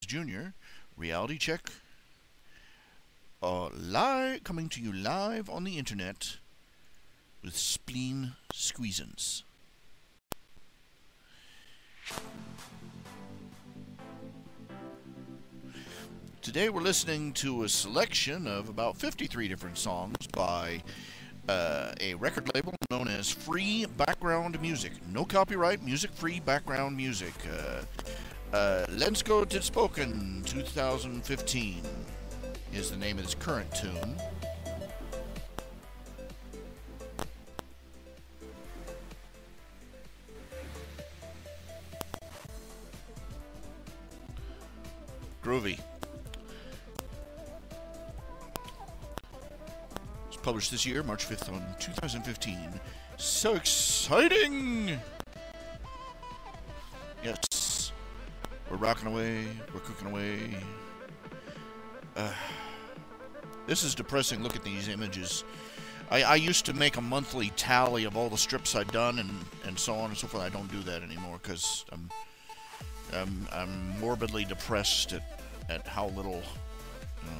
Junior, reality check. Coming to you live on the internet with spleen squeezins. Today we're listening to a selection of about 53 different songs by a record label known as Free Background Music. No copyright, music-free background music. Lensko Spoken 2015 is the name of this current tune. Groovy. It's published this year, March 5th on 2015. So exciting! Yes. We're rocking away. We're cooking away. This is depressing. Look at these images. I used to make a monthly tally of all the strips I'd done and so on and so forth. I don't do that anymore because I'm morbidly depressed at how little,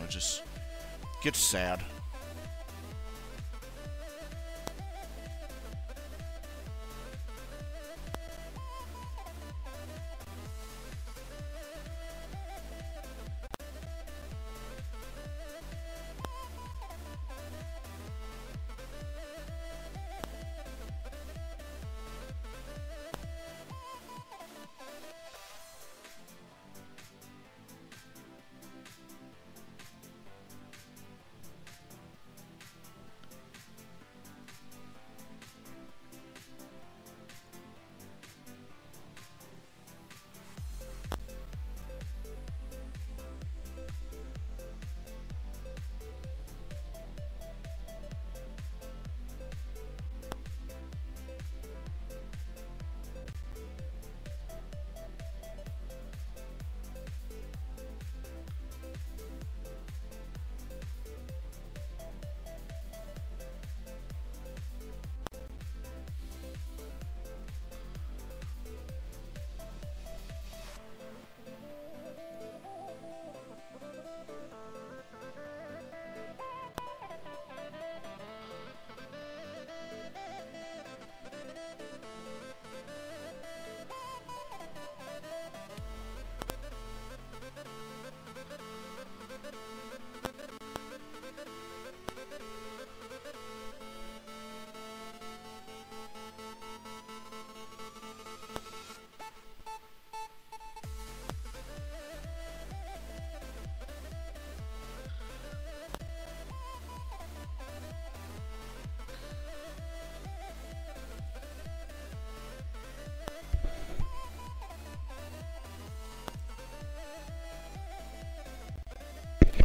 it just gets sad.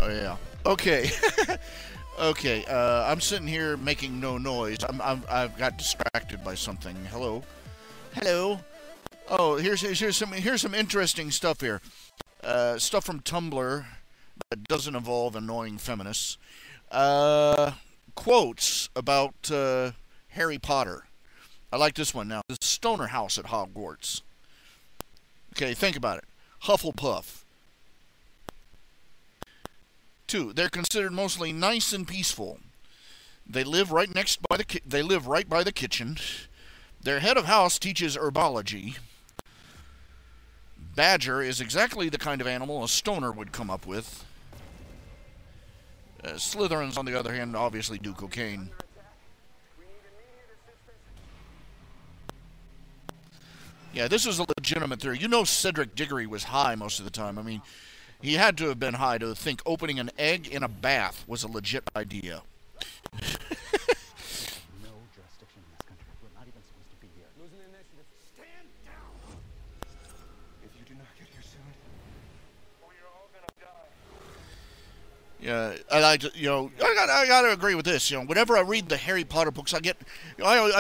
Oh yeah. Okay. Okay. I'm sitting here making no noise. I've got distracted by something. Hello. Hello. Oh, here's some interesting stuff here. Stuff from Tumblr that doesn't involve annoying feminists. Quotes about Harry Potter. I like this one now. The Stoner House at Hogwarts. Okay, think about it. Hufflepuff. 2. They're considered mostly nice and peaceful. They live right by the kitchen. Their head of house teaches herbology. Badger is exactly the kind of animal a stoner would come up with. Slytherins, on the other hand, obviously do cocaine. Yeah, this is a legitimate theory. You know Cedric Diggory was high most of the time. I mean, he had to have been high to think opening an egg in a bath was a legit idea. No jurisdiction in this country. We're not even supposed to be here. Losing the initiative. Stand down! If you do not get here soon, we're all gonna die. Yeah, I like to, I gotta agree with this. Whenever I read the Harry Potter books, I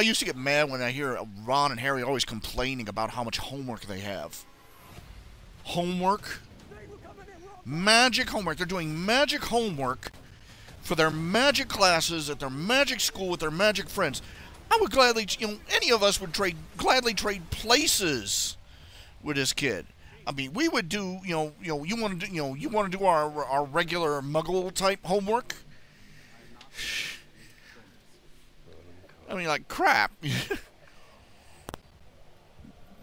used to get mad when I hear Ron and Harry always complaining about how much homework they have. Homework? Magic homework. They're doing magic homework for their magic classes at their magic school with their magic friends. I would gladly, any of us would gladly trade places with this kid. I mean, we would do, you want to do, you want to do our regular Muggle type homework. I mean, like crap.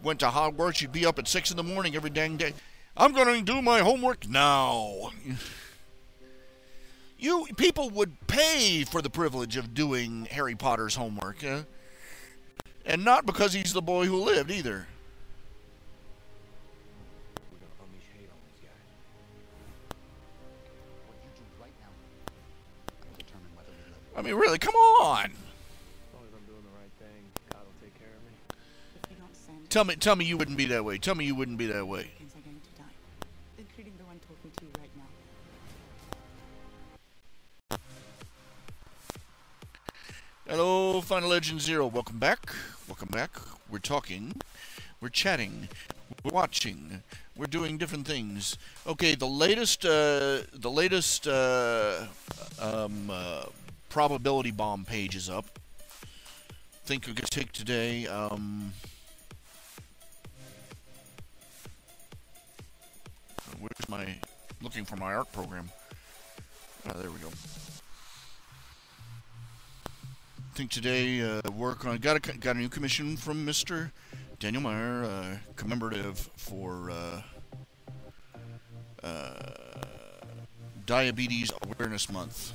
Went to Hogwarts, you'd be up at 6 in the morning every dang day. I'm going to do my homework now. You people would pay for the privilege of doing Harry Potter's homework, and not because he's the boy who lived either. We're gonna unleash hate on these guys. What you do right now will determine whether we live. I mean, really, come on. As long as I'm doing the right thing, God will take care of me. If you don't send, Tell me you wouldn't be that way. Tell me you wouldn't be that way. things are going to die, including the one talking to you right now. Hello, Final Legend Zero. Welcome back. Welcome back. We're talking. We're chatting. We're watching. We're doing different things. Okay, the latest probability bomb page is up. Think we could take today. Where's my? Looking for my art program. There we go. Think today work on got a new commission from Mr. Daniel Meyer, commemorative for Diabetes Awareness Month.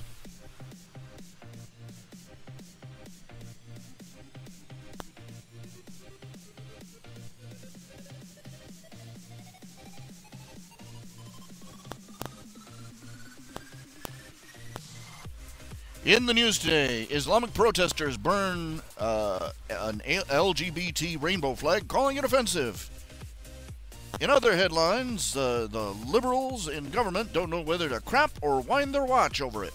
In the news today, Islamic protesters burn an LGBT rainbow flag, calling it offensive. In other headlines, the liberals in government don't know whether to crap or wind their watch over it.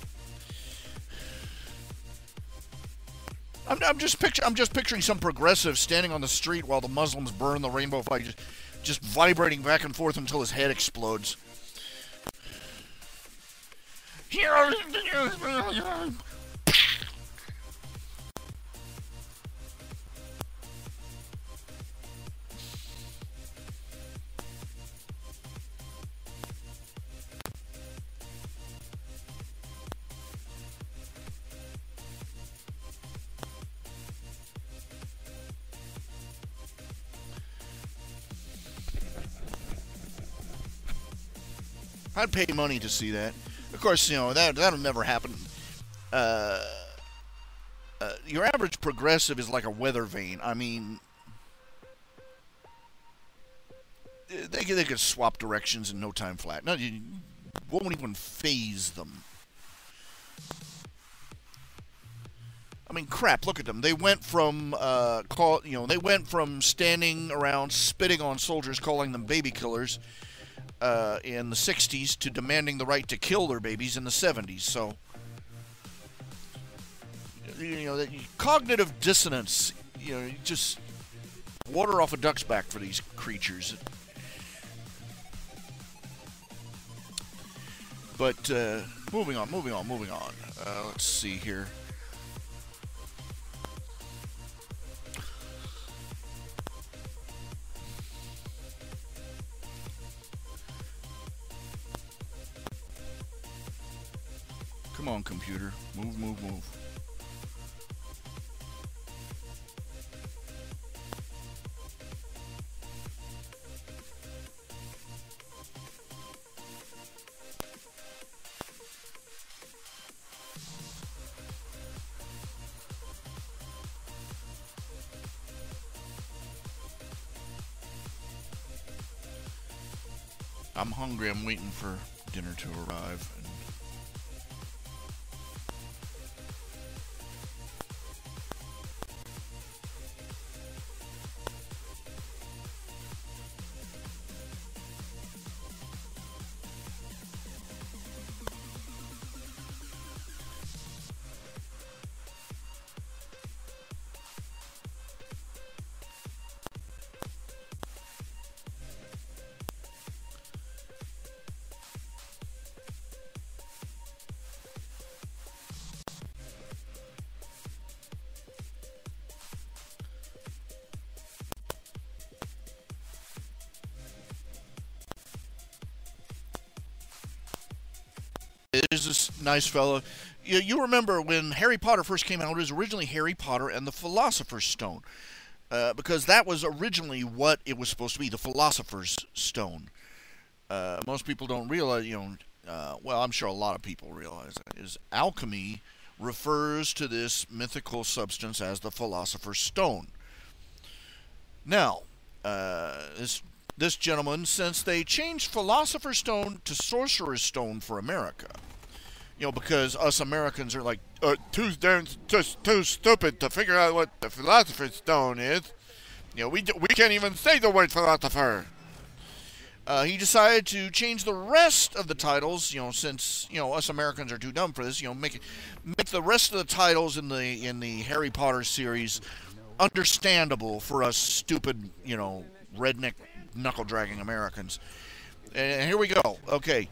I'm just picturing some progressive standing on the street while the Muslims burn the rainbow flag, just vibrating back and forth until his head explodes. I'd pay money to see that. Of course, that'll never happen. Your average progressive is like a weather vane. I mean, they could swap directions in no time flat. No, you won't even phase them. I mean, crap. Look at them. They went from they went from standing around spitting on soldiers, calling them baby killers, in the 60s to demanding the right to kill their babies in the 70s. So, that cognitive dissonance, just water off a duck's back for these creatures. But moving on. Let's see here. Come on, computer. Move. I'm hungry. I'm waiting for dinner to arrive. is this nice fellow. You remember when Harry Potter first came out, it was originally Harry Potter and the Philosopher's Stone. Because that was originally what it was supposed to be, the Philosopher's Stone. Most people don't realize, well, I'm sure a lot of people realize that, is alchemy refers to this mythical substance as the Philosopher's Stone. Now, this gentleman, since they changed Philosopher's Stone to Sorcerer's Stone for America, because us Americans are like, too stupid to figure out what the Philosopher's Stone is. We can't even say the word philosopher. He decided to change the rest of the titles, since us Americans are too dumb for this. Make the rest of the titles in the Harry Potter series understandable for us stupid, redneck knuckle dragging Americans. And here we go. Okay,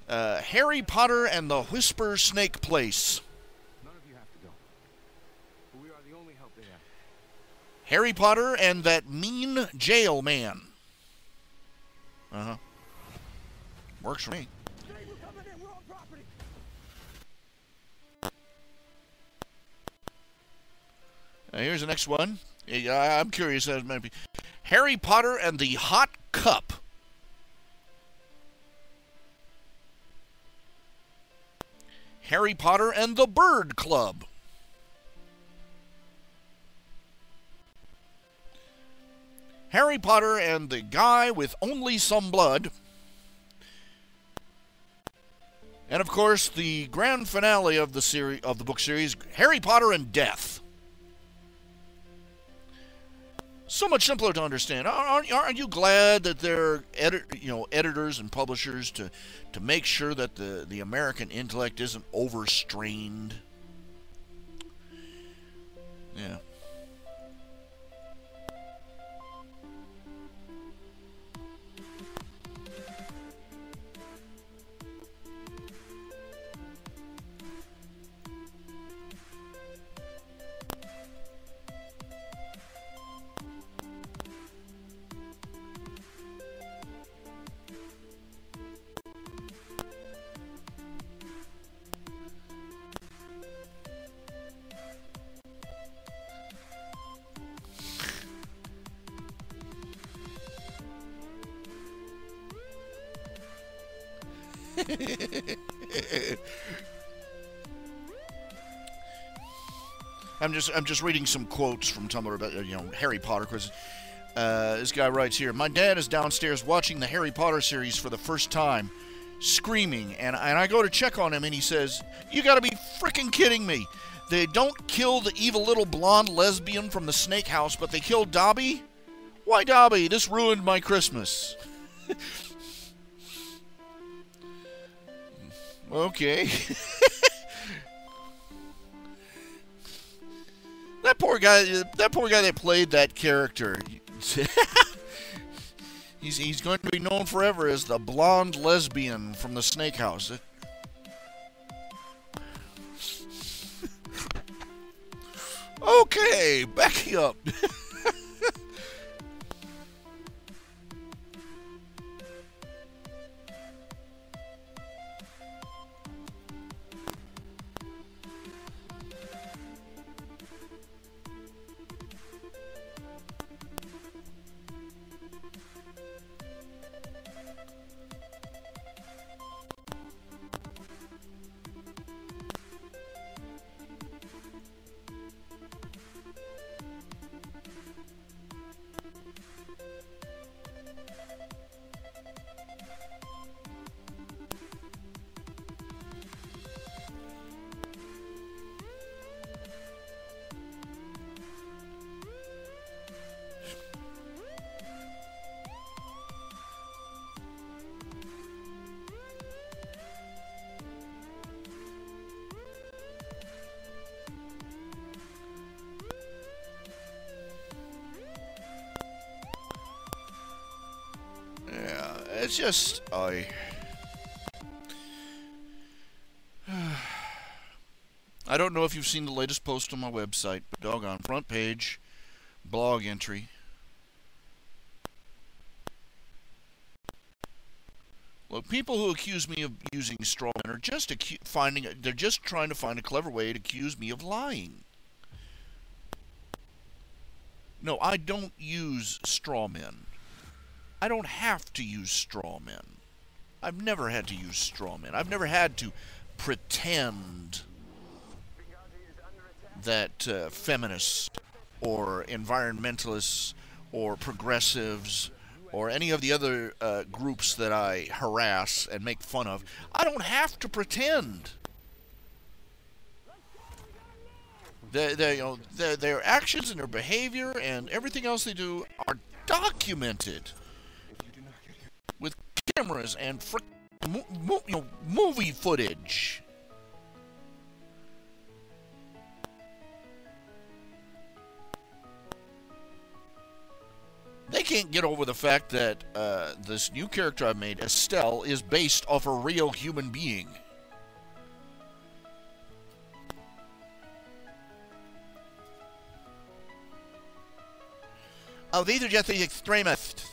Harry Potter and the Whisper Snake Place. None of you have to go. But we are the only help they have. Harry Potter and that mean jail man. Works for me. We're coming in. We're on property. Here's the next one. I'm curious as many people. Harry Potter and the Hot Cup. Harry Potter and the Bird Club. Harry Potter and the Guy with Only Some Blood. And of course, the grand finale of the book series, Harry Potter and Death. So much simpler to understand. Aren't you glad that there are editors and publishers to make sure that the American intellect isn't overstrained? Yeah. I'm just reading some quotes from Tumblr about Harry Potter, because this guy writes here: my dad is downstairs watching the Harry Potter series for the first time, screaming, and I go to check on him, and he says, "You got to be freaking kidding me! They don't kill the evil little blonde lesbian from the Snake House, but they kill Dobby? Why, Dobby? This ruined my Christmas." Okay. That poor guy that played that character. he's going to be known forever as the blonde lesbian from the Snake House. Okay, backing up. It's just, I don't know if you've seen the latest post on my website, but doggone, front page, blog entry. Look, people who accuse me of using straw men are just they're just trying to find a clever way to accuse me of lying. No, I don't use straw men. I don't have to use straw men. I've never had to use straw men. I've never had to pretend that feminists or environmentalists or progressives or any of the other groups that I harass and make fun of, I don't have to pretend. Their actions and their behavior and everything else they do are documented with cameras and movie footage. They can't get over the fact that this new character I've made, Estelle, is based off a real human being. Oh, these are just the extremists.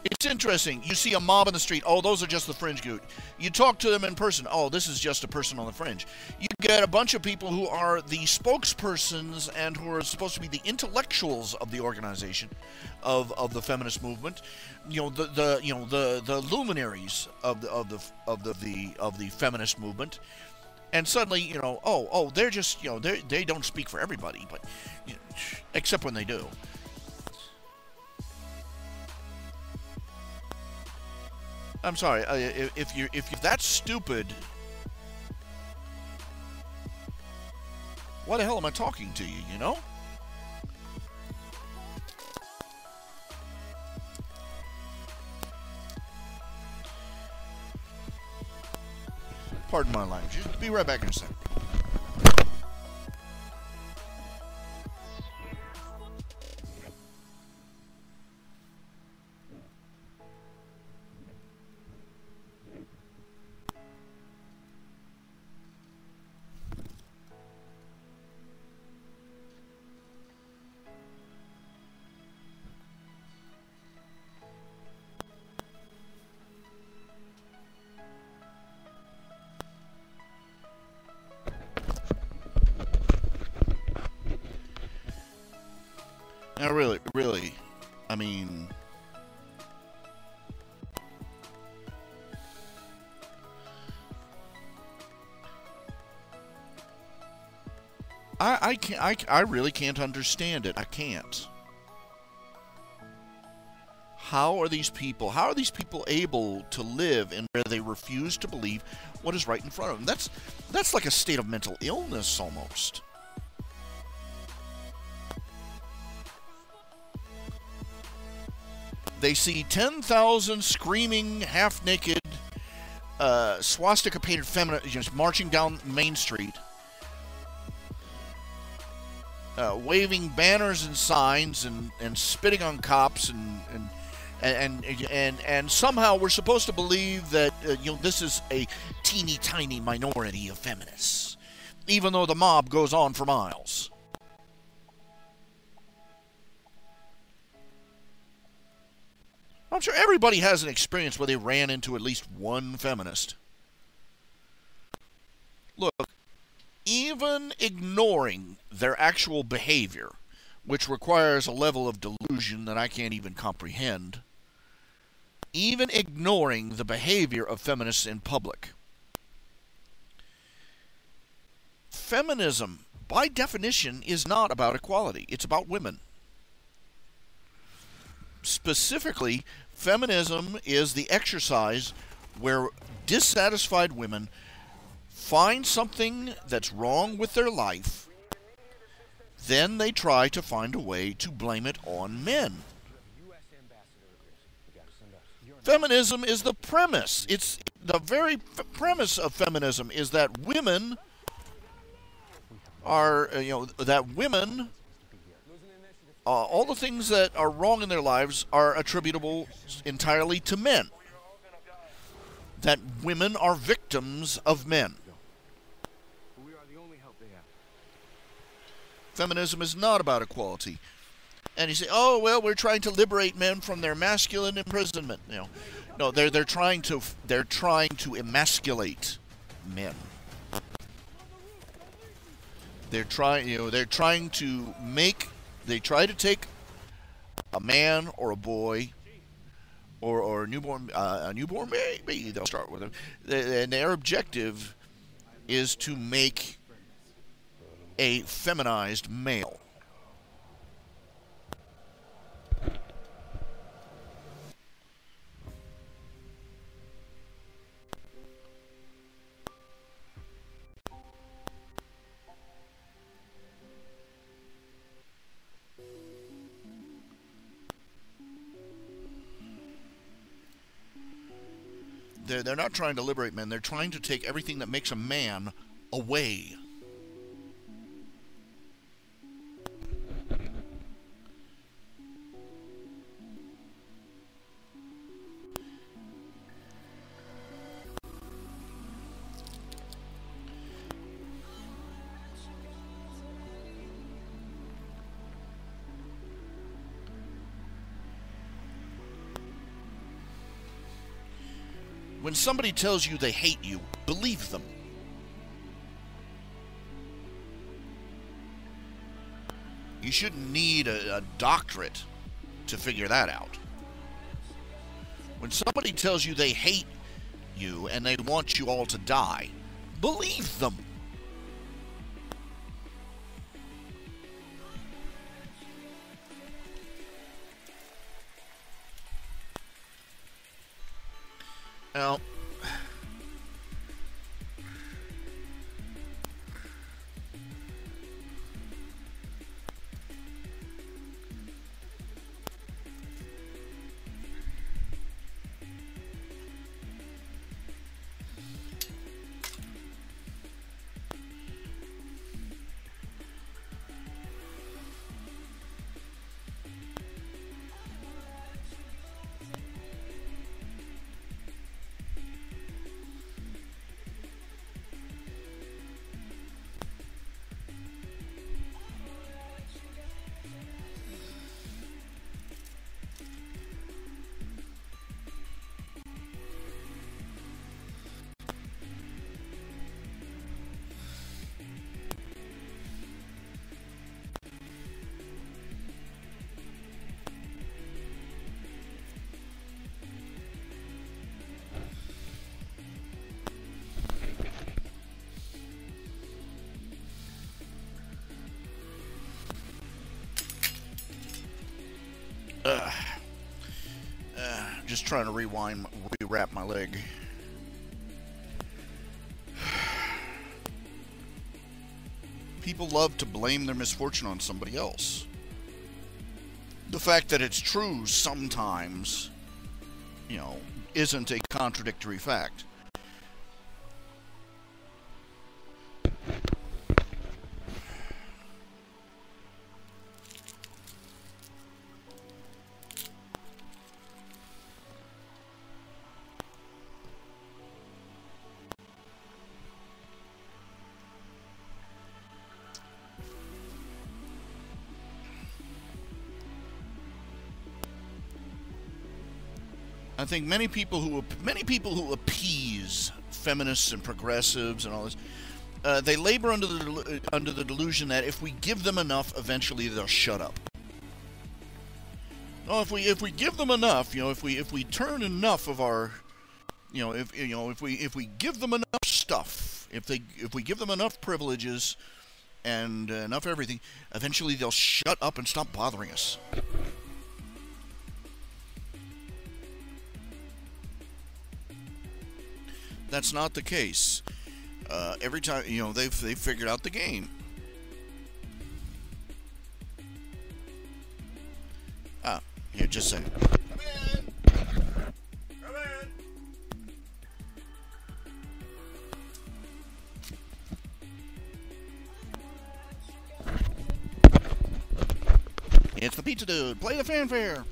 It's interesting. You see a mob on the street. Oh, those are just the fringe group. You talk to them in person. Oh, this is just a person on the fringe. You get a bunch of people who are the spokespersons and who are supposed to be the intellectuals of the organization, of the feminist movement. You know, the luminaries of the feminist movement. And suddenly, they're just, they don't speak for everybody, but except when they do. I'm sorry, if you're that stupid, why the hell am I talking to you, you know? Pardon my language. Be right back in a second. Now, really, I mean, I really can't understand it. I can't. How are these people able to live in where they refuse to believe what is right in front of them? That's like a state of mental illness almost. They see 10,000 screaming, half-naked, swastika-painted feminists just marching down Main Street, waving banners and signs and spitting on cops and somehow we're supposed to believe that this is a teeny tiny minority of feminists, even though the mob goes on for miles. I'm sure everybody has an experience where they ran into at least one feminist. Look, even ignoring their actual behavior, which requires a level of delusion that I can't even comprehend, even ignoring the behavior of feminists in public, feminism, by definition, is not about equality. It's about women. Specifically, feminism is the exercise where dissatisfied women find something that's wrong with their life, then they try to find a way to blame it on men. Feminism is the premise. It's the very premise of feminism is that women are, all the things that are wrong in their lives are attributable entirely to men. That women are victims of men. Feminism is not about equality. And you say, oh, well, we're trying to liberate men from their masculine imprisonment. No, they're trying to emasculate men. They try to take a man or a boy or a newborn baby. They'll start with them, and their objective is to make a feminized male. They're not trying to liberate men. They're trying to take everything that makes a man away. When somebody tells you they hate you, believe them. You shouldn't need a doctorate to figure that out. When somebody tells you they hate you and they want you all to die, believe them. Now, just trying to rewrap my leg. People love to blame their misfortune on somebody else. The fact that it's true sometimes, isn't a contradictory fact. I think many people who appease feminists and progressives and all this, they labor under the delusion that if we give them enough, eventually they'll shut up. No, if we give them enough, if we turn enough of our, if we give them enough stuff, if we give them enough privileges and enough everything, eventually they'll shut up and stop bothering us. That's not the case. Every time, they've figured out the game. Here, just a second. Come in. Come in. It's the pizza dude. Play the fanfare.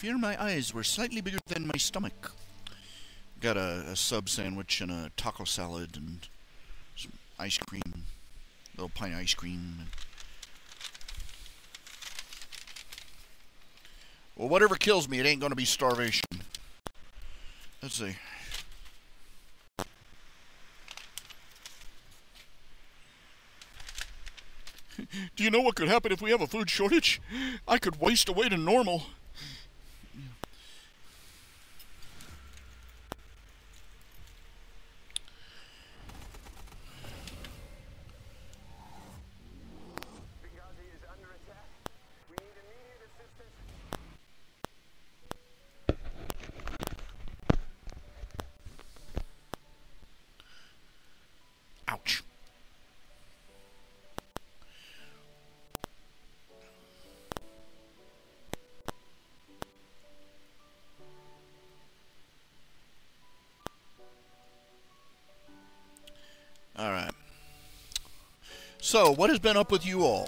fear my eyes were slightly bigger than my stomach. Got a sub sandwich and a taco salad and some ice cream, a little pint of ice cream. Well, whatever kills me, it ain't gonna be starvation. Let's see. Do you know what could happen if we have a food shortage? I could waste away to normal. Benghazi is under attack. We need immediate assistance. Ouch. All right. So, what has been up with you all?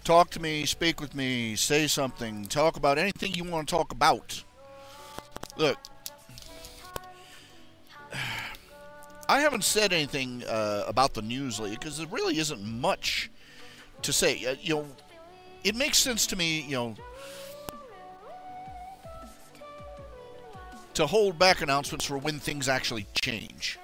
Talk to me, speak with me, say something, talk about anything you want to talk about. Look, I haven't said anything about the news lately because there really isn't much to say. It makes sense to me, to hold back announcements for when things actually change.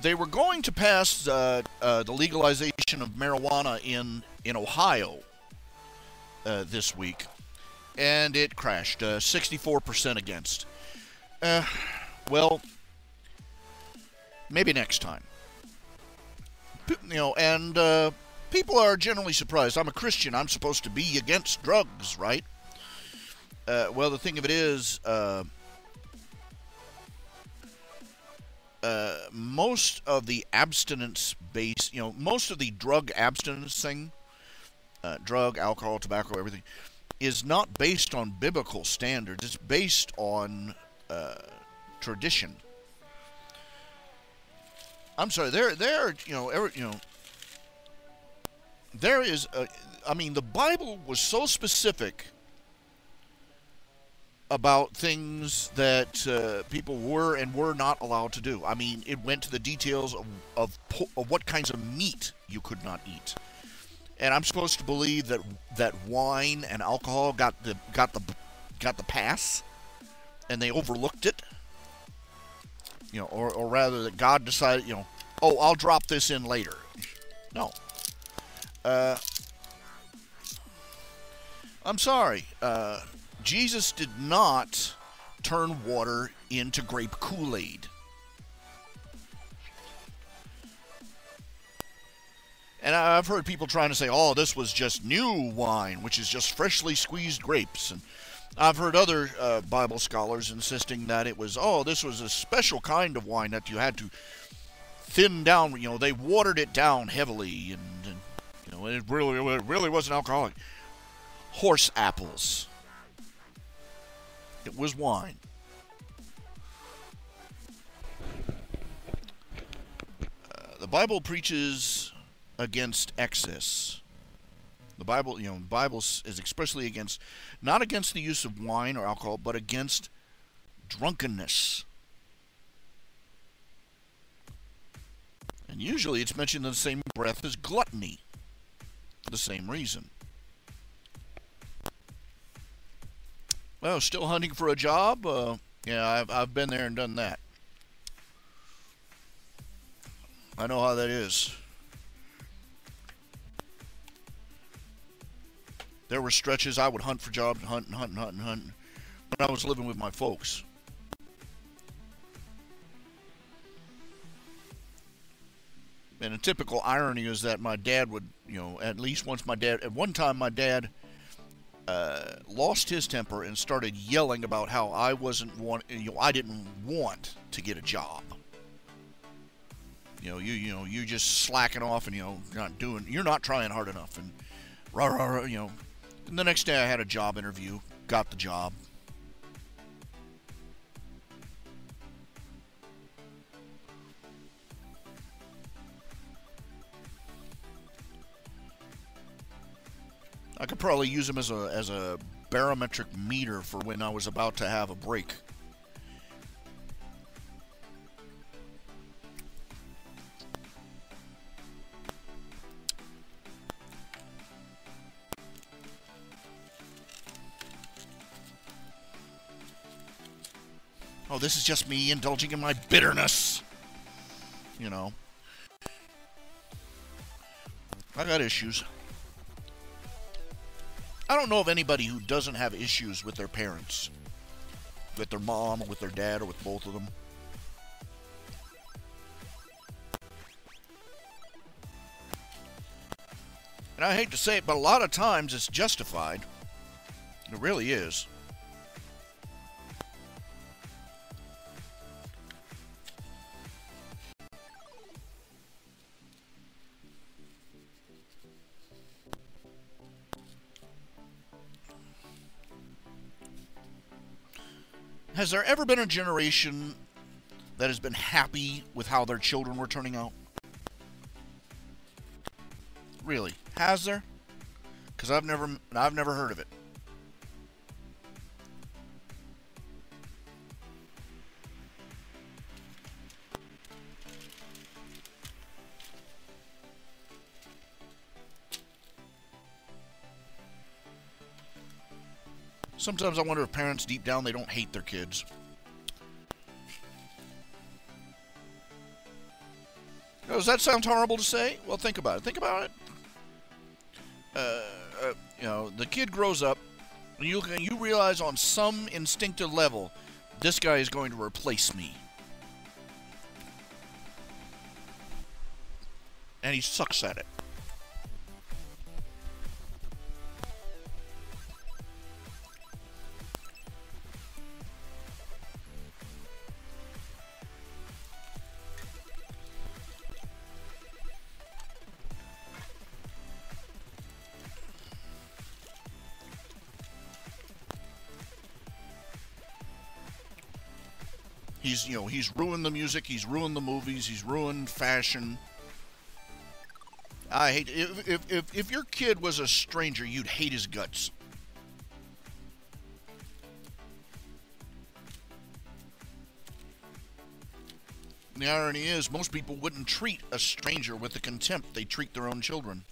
They were going to pass the legalization of marijuana in Ohio this week, and it crashed. 64% against. Well, maybe next time. And people are generally surprised. I'm a Christian. I'm supposed to be against drugs, right? Well, the thing of it is, most of the abstinence-based, most of the drug abstinence thing, drug, alcohol, tobacco, everything, is not based on biblical standards. It's based on tradition. I'm sorry. There is. The Bible was so specific about things that people were and were not allowed to do. I mean, it went to the details of what kinds of meat you could not eat. And I'm supposed to believe that wine and alcohol got the pass, and they overlooked it. Or rather that God decided, oh, I'll drop this in later. No. I'm sorry. Jesus did not turn water into grape Kool-Aid. And I've heard people trying to say, oh, this was just new wine, which is just freshly squeezed grapes. And I've heard other Bible scholars insisting that it was, this was a special kind of wine that you had to thin down. They watered it down heavily, and it really wasn't alcoholic. Horse apples. It was wine. The Bible preaches against excess. The Bible is expressly against, not against the use of wine or alcohol, but against drunkenness. And usually it's mentioned in the same breath as gluttony, for the same reason. Well, still hunting for a job? Yeah, I've been there and done that. I know how that is. There were stretches I would hunt for jobs, hunt when I was living with my folks. And a typical irony is that my dad would, at least once at one time my dad lost his temper and started yelling about how I I didn't want to get a job. You just slacking off and you're not trying hard enough, and rah. And the next day I had a job interview, got the job. I could probably use them as a barometric meter for when I was about to have a break. Oh, this is just me indulging in my bitterness. You know. I got issues. I don't know of anybody who doesn't have issues with their parents. With their mom, or with their dad, or with both of them. And I hate to say it, but a lot of times it's justified. It really is. Has there ever been a generation that has been happy with how their children were turning out? Really? Has there? Because I've never heard of it. Sometimes I wonder if parents deep down they don't hate their kids. Oh, does that sound horrible to say? Well, think about it. Think about it. You know, the kid grows up, and you realize on some instinctive level, this guy is going to replace me. And he sucks at it. He's ruined the music, he's ruined the movies, he's ruined fashion. I hate if your kid was a stranger, you'd hate his guts. And the irony is, most people wouldn't treat a stranger with the contempt they treat their own children.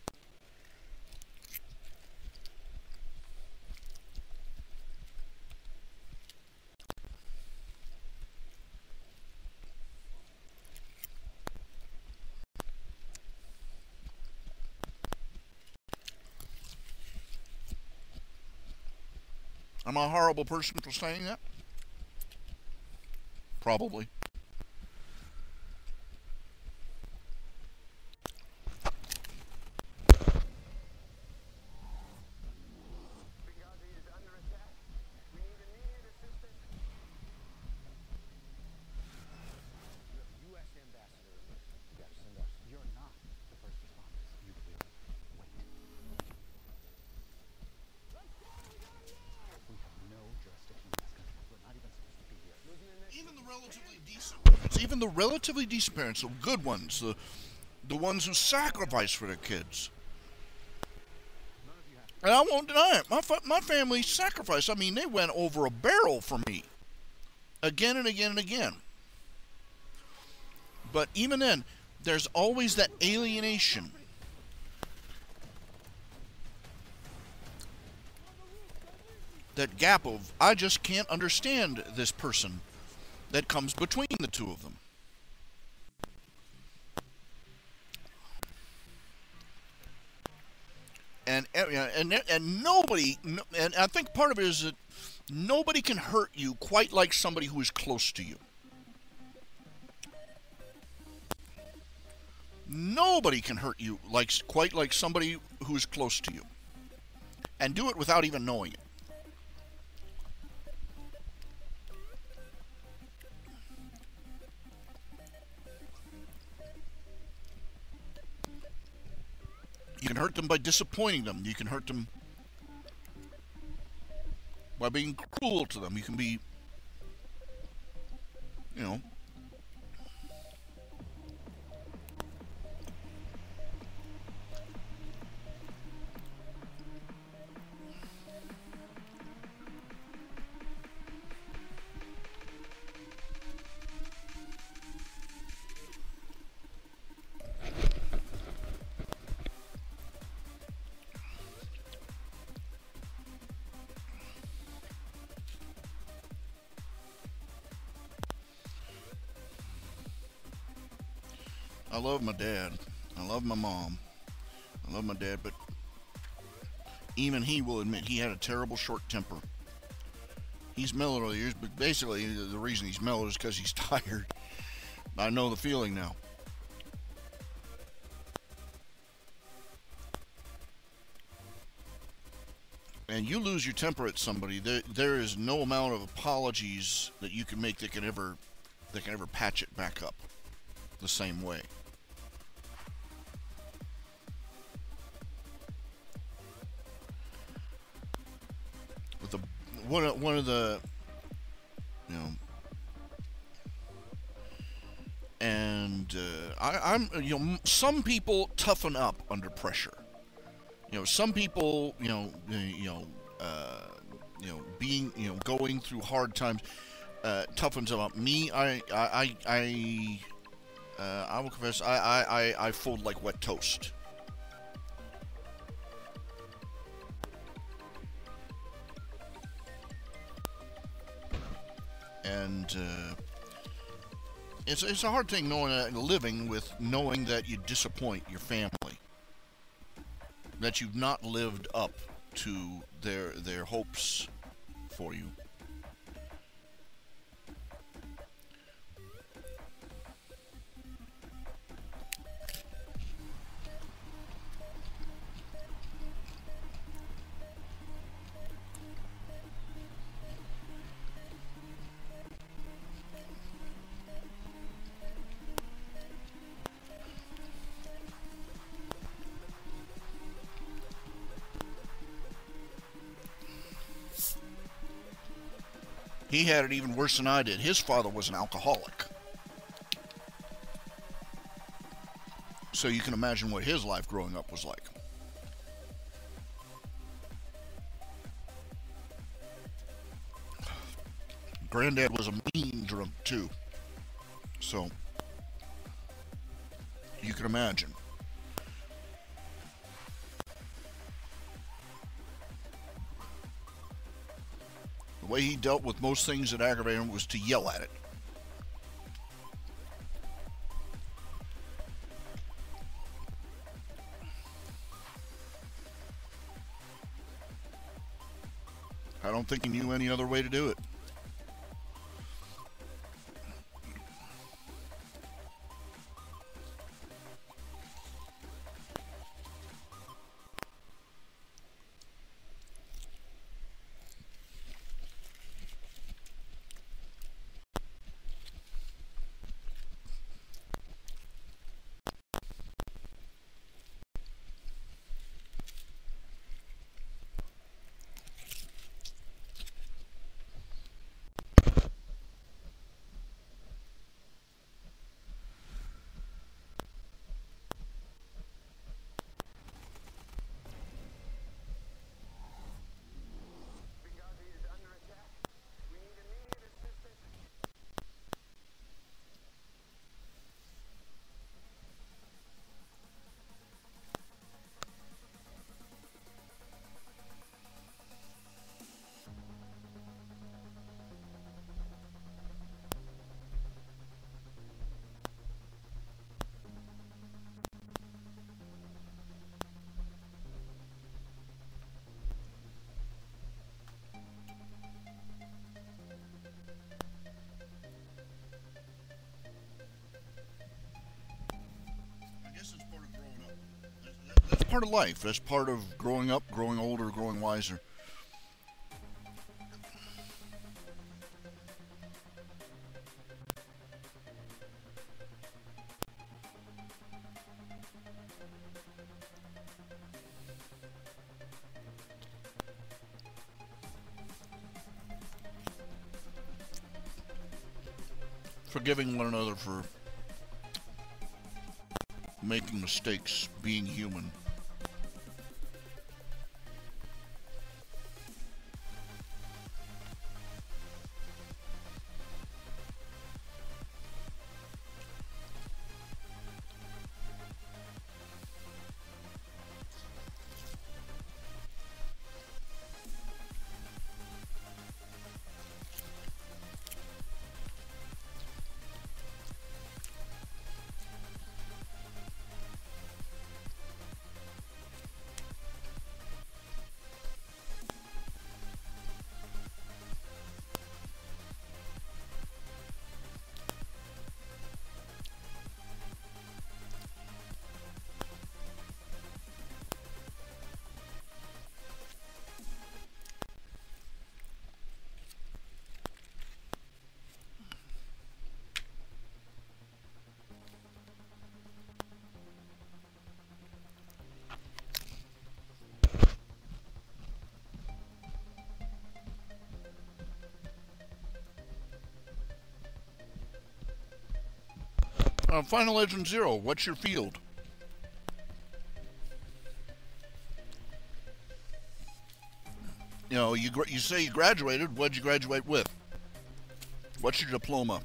Am I a horrible person for saying that? Probably. Even the relatively decent parents, the good ones, the ones who sacrifice for their kids. And I won't deny it. My family sacrificed. I mean, they went over a barrel for me. Again and again and again. But even then, there's always that alienation. That gap of, I just can't understand this person that comes between the two of them. And nobody, and I think part of it is that nobody can hurt you quite like somebody who is close to you. Nobody can hurt you quite like somebody who is close to you, and do it without even knowing it. You can hurt them by disappointing them. You can hurt them by being cruel to them. You can be, you know, I love my dad. I love my mom. I love my dad, but even he will admit he had a terrible short temper. He's mellowed over the years, but basically the reason he's mellowed is because he's tired. I know the feeling now. And you lose your temper at somebody, there is no amount of apologies that you can make that can ever patch it back up the same way. With the one of the, you know, and I'm you know, some people toughen up under pressure. You know, some people, being, going through hard times toughens them up. Me, I will confess, I fold like wet toast. And it's a hard thing living with knowing that you disappoint your family, that you've not lived up to their hopes for you. He had it even worse than I did. His father was an alcoholic. So you can imagine what his life growing up was like. Granddad was a mean drunk too. So you can imagine. The way he dealt with most things that aggravated him was to yell at it. I don't think he knew any other way to do it. That's part of life. That's part of growing up, growing older, growing wiser. Forgiving one another for making mistakes, being human. Final Legend Zero, what's your field? You know, you say you graduated. What'd you graduate with? What's your diploma?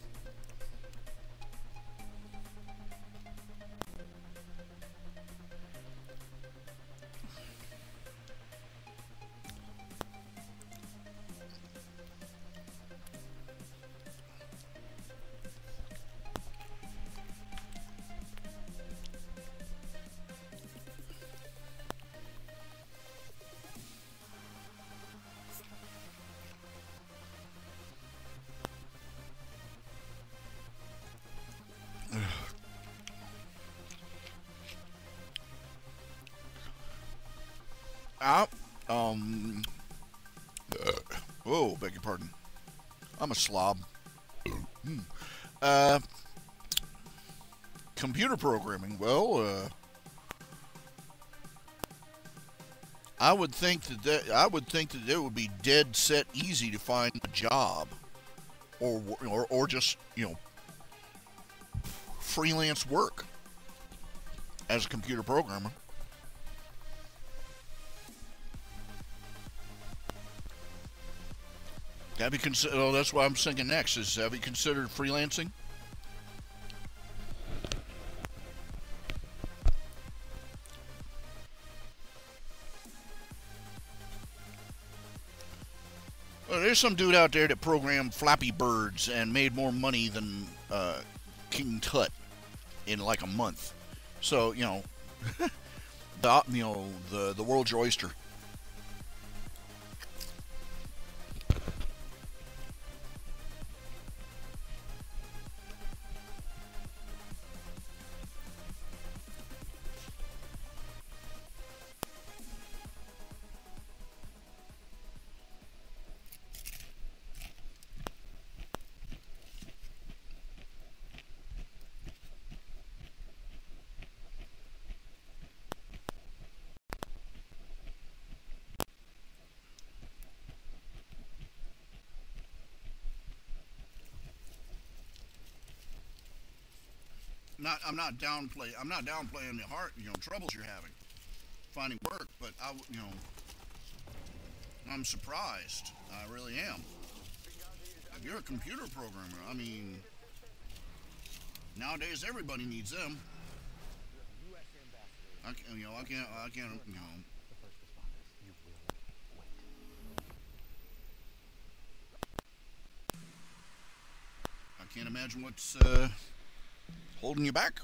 Ah, oh, beg your pardon. I'm a slob. Uh, Computer programming. Well, I would think that it would be dead set easy to find a job, or just freelance work as a computer programmer. Have you considered? Oh, that's what I'm thinking next. Is have you considered freelancing? Well, there's some dude out there that programmed Flappy Birds and made more money than King Tut in like a month. So the world's your oyster. I'm not downplaying the hard, troubles you're having finding work, but I'm surprised. I really am. If you're a computer programmer, I mean, nowadays everybody needs them. I can't. I can't imagine what's holding you back.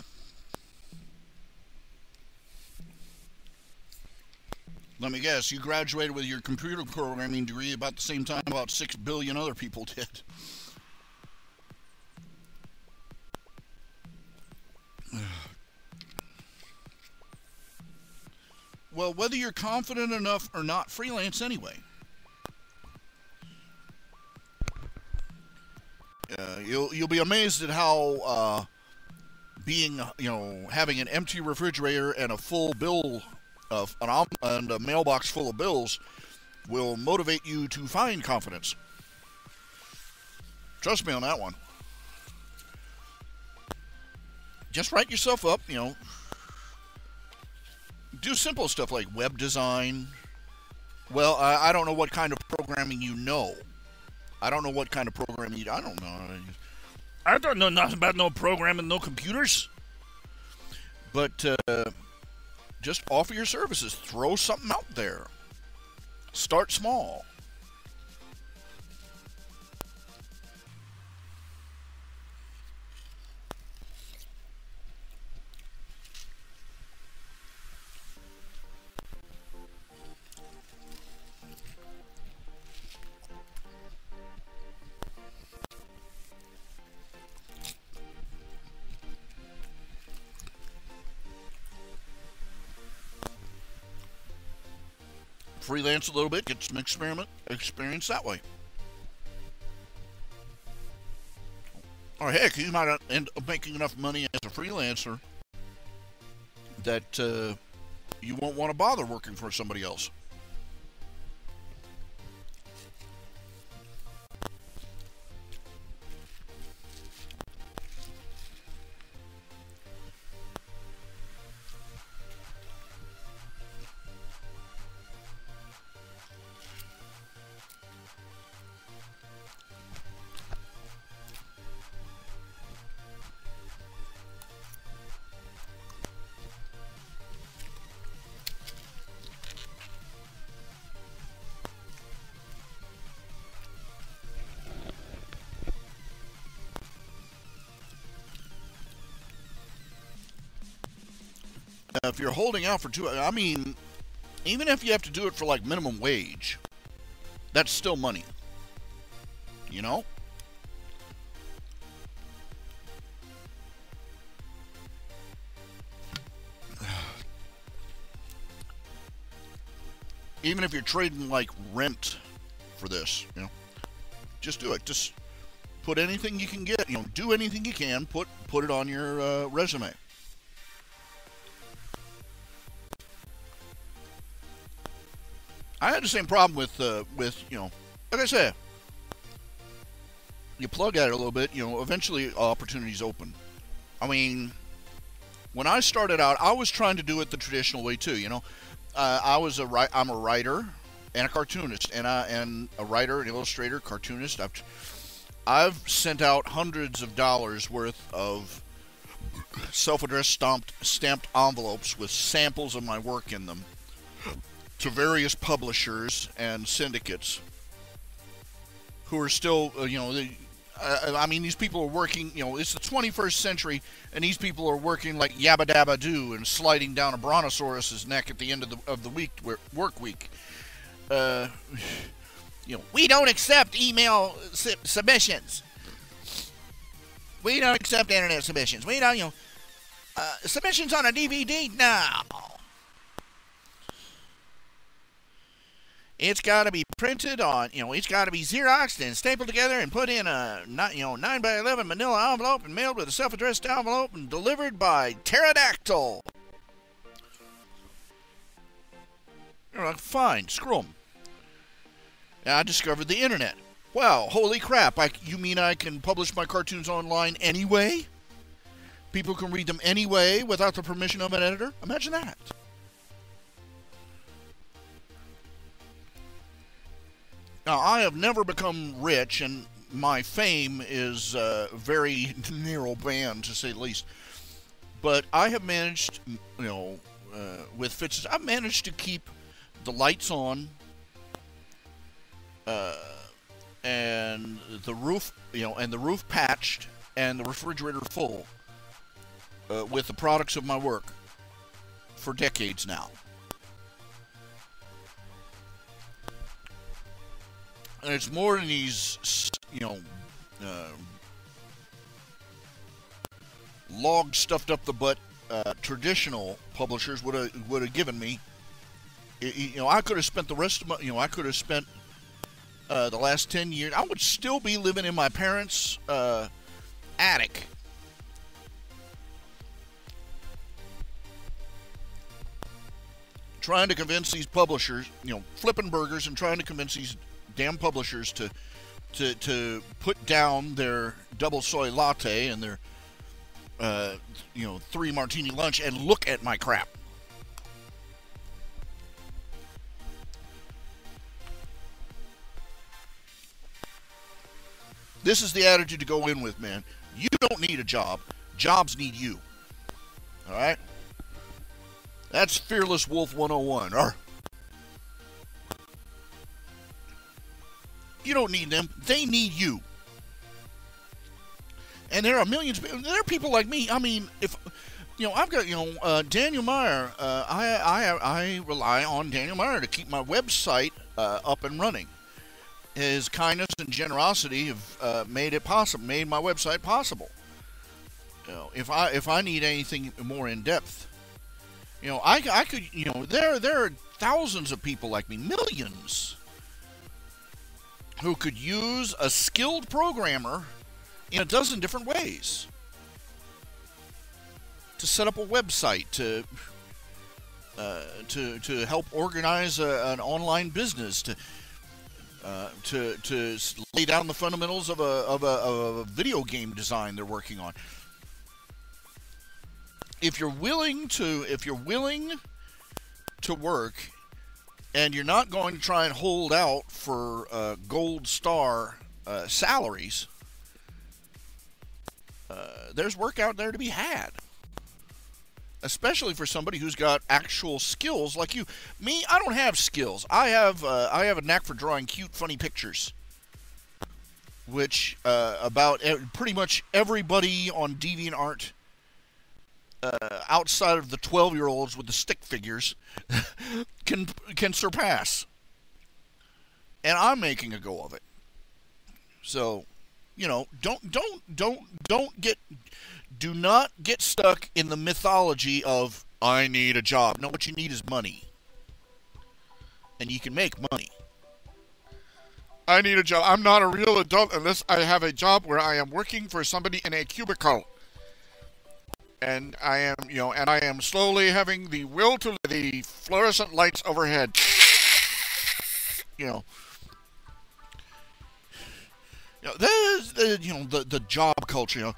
Let me guess, you graduated with your computer programming degree about the same time about 6 billion other people did. Well, whether you're confident enough or not, freelance anyway. You'll be amazed at how having an empty refrigerator and a full bill and a mailbox full of bills will motivate you to find confidence. Trust me on that one. Just write yourself up, do simple stuff like web design. Well, I don't know what kind of programming you know. I don't know what kind of programming I don't know. I don't know nothing about no programming, no computers. But just offer your services. Throw something out there. Start small. Freelance a little bit, get some experience that way. Or heck, you might end up making enough money as a freelancer that you won't want to bother working for somebody else. if you're holding out for I mean, even if you have to do it for like minimum wage, that's still money. You know? Even if you're trading like rent for this, you know, just do it. Just put anything you can get, you know, do anything you can, put it on your resume. I had the same problem with you know, like I said, you plug at it a little bit, you know, eventually opportunities open. I mean, when I started out, I was trying to do it the traditional way too, you know. I'm a writer and a cartoonist, and a writer, an illustrator, cartoonist. I've sent out hundreds of dollars worth of self-addressed stamped envelopes with samples of my work in them to various publishers and syndicates who are still, you know, I mean, these people are working, you know, it's the 21st century, and these people are working like yabba dabba doo and sliding down a brontosaurus's neck at the end of the week, work week. You know, we don't accept email submissions. We don't accept internet submissions. We don't, you know, submissions on a DVD? No. It's got to be printed on, you know, it's got to be Xeroxed and stapled together and put in a, 9x11 manila envelope and mailed with a self-addressed envelope and delivered by pterodactyl. You're like, fine, screw 'em. And I discovered the internet. Wow, holy crap, you mean I can publish my cartoons online anyway? People can read them anyway without the permission of an editor? Imagine that. Now, I have never become rich, and my fame is very narrow band, to say the least. But I have managed, you know, with Fitz's, I've managed to keep the lights on, and the roof, you know, and the roof patched, and the refrigerator full, with the products of my work for decades now. And it's more than these, you know, log stuffed up the butt traditional publishers would have given me. You know, I could have spent the rest of my, you know, I could have spent the last 10 years. I would still be living in my parents' attic. Trying to convince these publishers, you know, flipping burgers and trying to convince these damn publishers to put down their double soy latte and their you know, 3 martini lunch and look at my crap. This is the attitude to go in with, man. You don't need a job. Jobs need you. All right? That's Fearless Wolf 101. You don't need them. They need you. And there are millions. There are people like me. I mean, if you know, I've got, you know, Daniel Meyer. I rely on Daniel Meyer to keep my website up and running. His kindness and generosity have made it possible. Made my website possible. You know, if I need anything more in depth, you know, I could. You know, there are thousands of people like me, millions, who could use a skilled programmer in a dozen different ways to set up a website, to help organize an online business, to lay down the fundamentals of a video game design they're working on. If you're willing to work, and you're not going to try and hold out for gold star salaries, there's work out there to be had. Especially for somebody who's got actual skills like you. Me, I don't have skills. I have a knack for drawing cute, funny pictures, which about pretty much everybody on DeviantArt outside of the 12-year-olds with the stick figures can surpass. And I'm making a go of it. So, you know, do not get stuck in the mythology of I need a job. No, what you need is money. And you can make money. I need a job. I'm not a real adult unless I have a job where I am working for somebody in a cubicle. And I am slowly having the will to the fluorescent lights overhead. There's the job culture.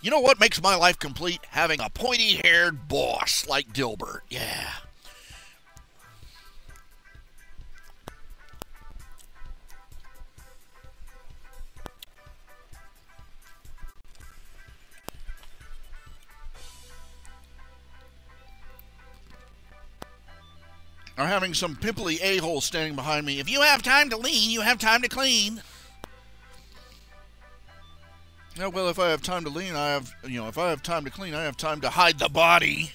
You know what makes my life complete? Having a pointy-haired boss like Dilbert. Yeah. Or having some pimply a-hole standing behind me. If you have time to lean, you have time to clean. Yeah, well, if I have time to lean, if I have time to clean, I have time to hide the body.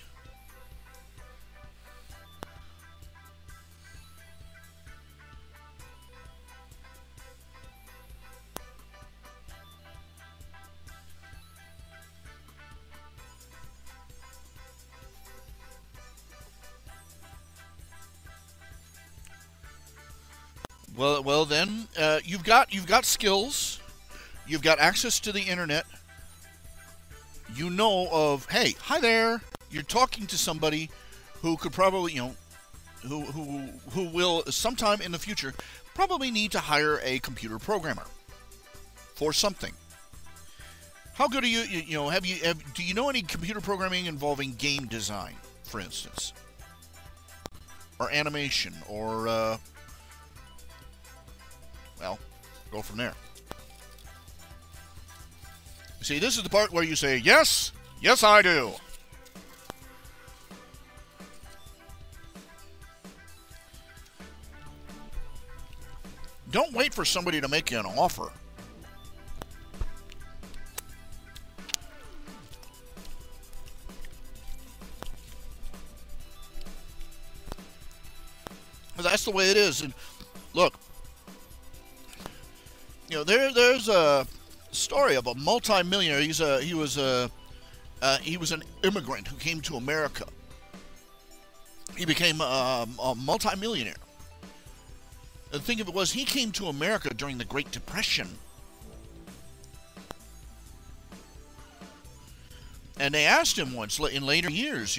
Well, then you've got skills, you've got access to the internet. You know of, hey, hi there. You're talking to somebody who could probably, who will sometime in the future probably need to hire a computer programmer for something. How good are you? Do you know any computer programming involving game design, for instance, or animation, or well, go from there. See, this is the part where you say, yes, yes I do. Don't wait for somebody to make you an offer. That's the way it is. And look, there's a story of a multi-millionaire. He was an immigrant who came to America. He became a multi-millionaire. The thing of it was, he came to America during the Great Depression. And they asked him once in later years,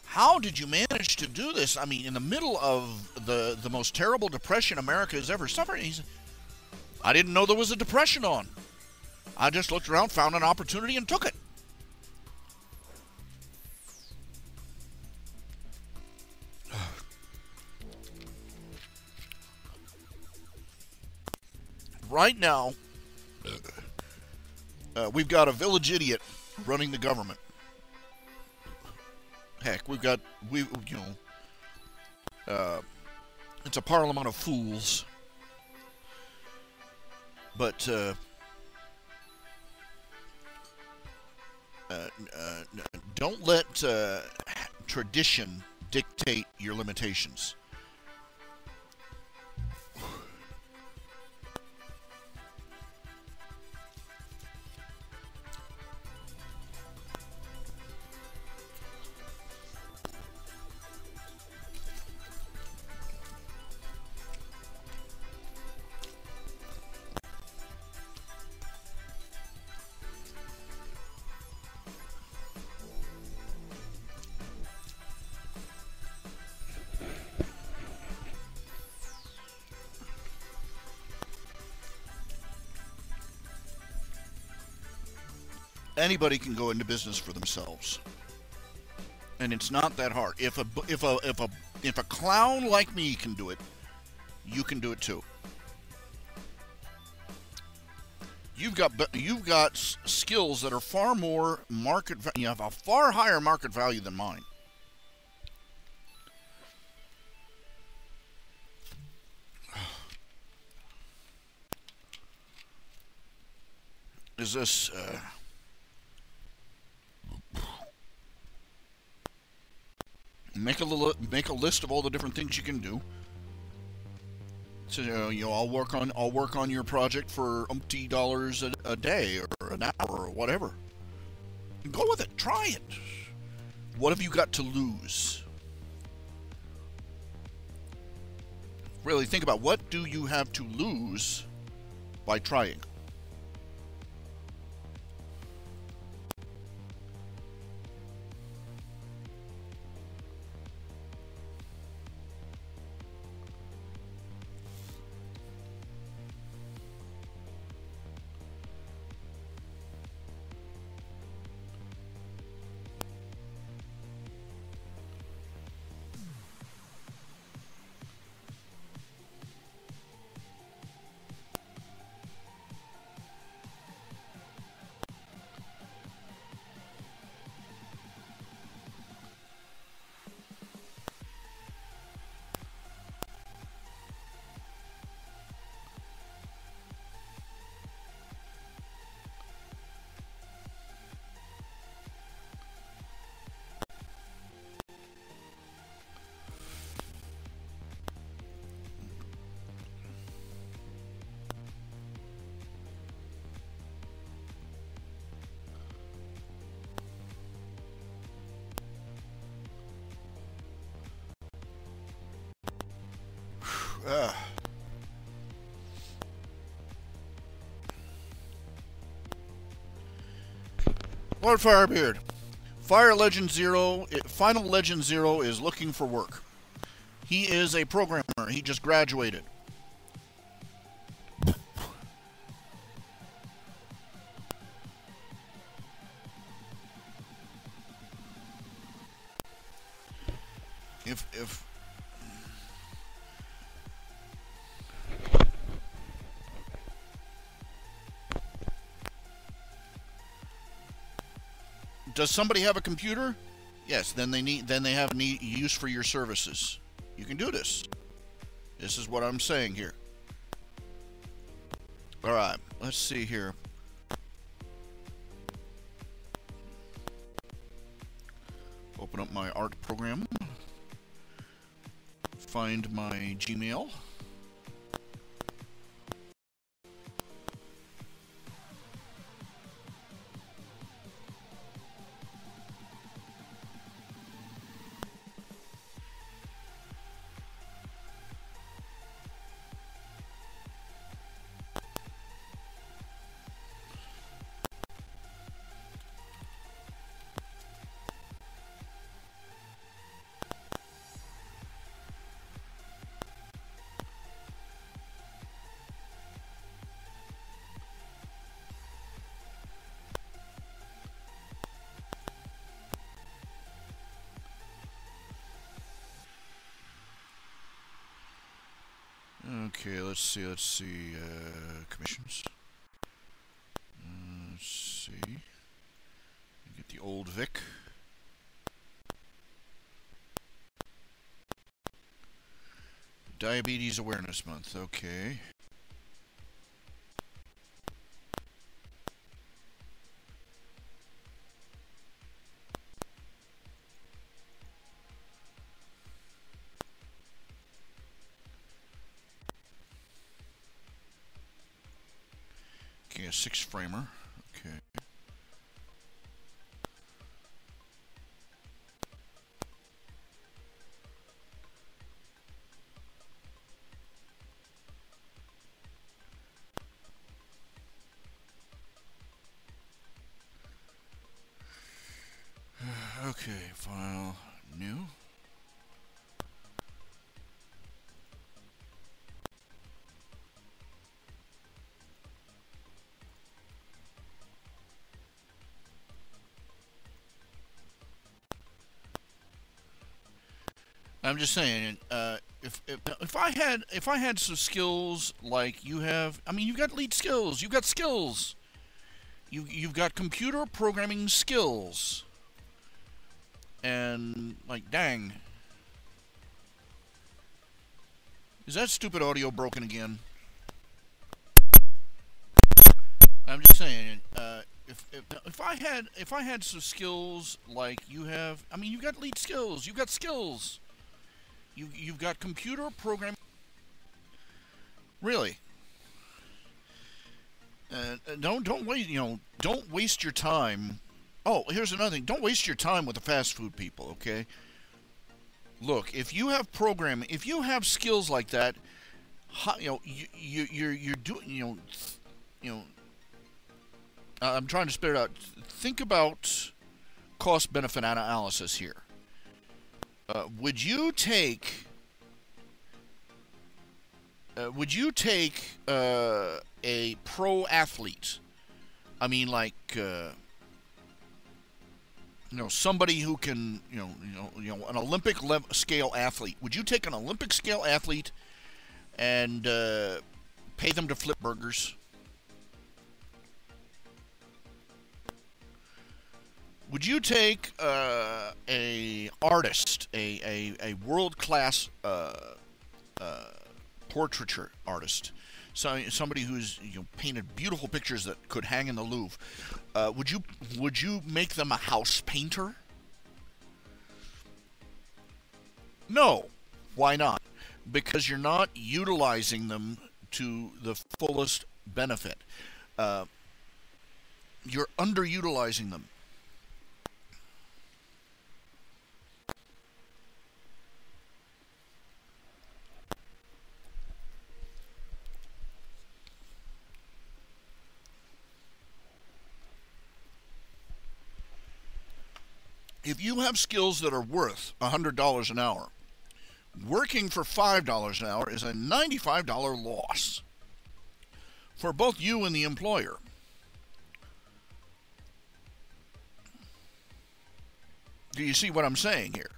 how did you manage to do this? I mean, in the middle of the most terrible depression America has ever suffered. He said, I didn't know there was a depression on. I just looked around, found an opportunity, and took it. Right now, we've got a village idiot running the government. Heck, it's a parliament of fools. But don't let tradition dictate your limitations. Anybody can go into business for themselves, and it's not that hard. If a clown like me can do it, you can do it too. You've got skills that are far more market. You have a far higher market value than mine. Is this? Make a list of all the different things you can do. So I'll work on your project for umpty dollars a day or an hour or whatever. Go with it. Try it. What have you got to lose? Really think about what do you have to lose by trying. Lord Firebeard, Final Legend Zero is looking for work. He is a programmer. He just graduated. If does somebody have a computer? Yes, then they have use for your services. You can do this. This is what I'm saying here. All right, let's see here. Open up my art program. Find my Gmail. Okay, let's see, commissions. Let's see. Get the old Vic. Diabetes Awareness Month, okay. Okay, a 6-framer. Okay. Okay, file new. I'm just saying, if I had some skills like you have, I mean, you've got lead skills, you've got skills, you've got computer programming skills, and like, dang, is that stupid audio broken again? I'm just saying, if I had some skills like you have, I mean, you got lead skills, you got skills, you've got computer programming. Really, don't wait. Don't waste your time. Oh, here's another thing. Don't waste your time with the fast food people. Okay. Look, if you have programming, if you have skills like that, you're doing. I'm trying to spit it out. Think about cost-benefit analysis here. Would you take a pro athlete? I mean, like somebody who can an Olympic scale athlete. Would you take an Olympic scale athlete and pay them to flip burgers? Would you take a artist, a world-class portraiture artist, somebody who's painted beautiful pictures that could hang in the Louvre? Would you make them a house painter? No. Why not? Because you're not utilizing them to the fullest benefit. You're underutilizing them. If you have skills that are worth $100 an hour, working for $5 an hour is a $95 loss for both you and the employer. Do you see what I'm saying here?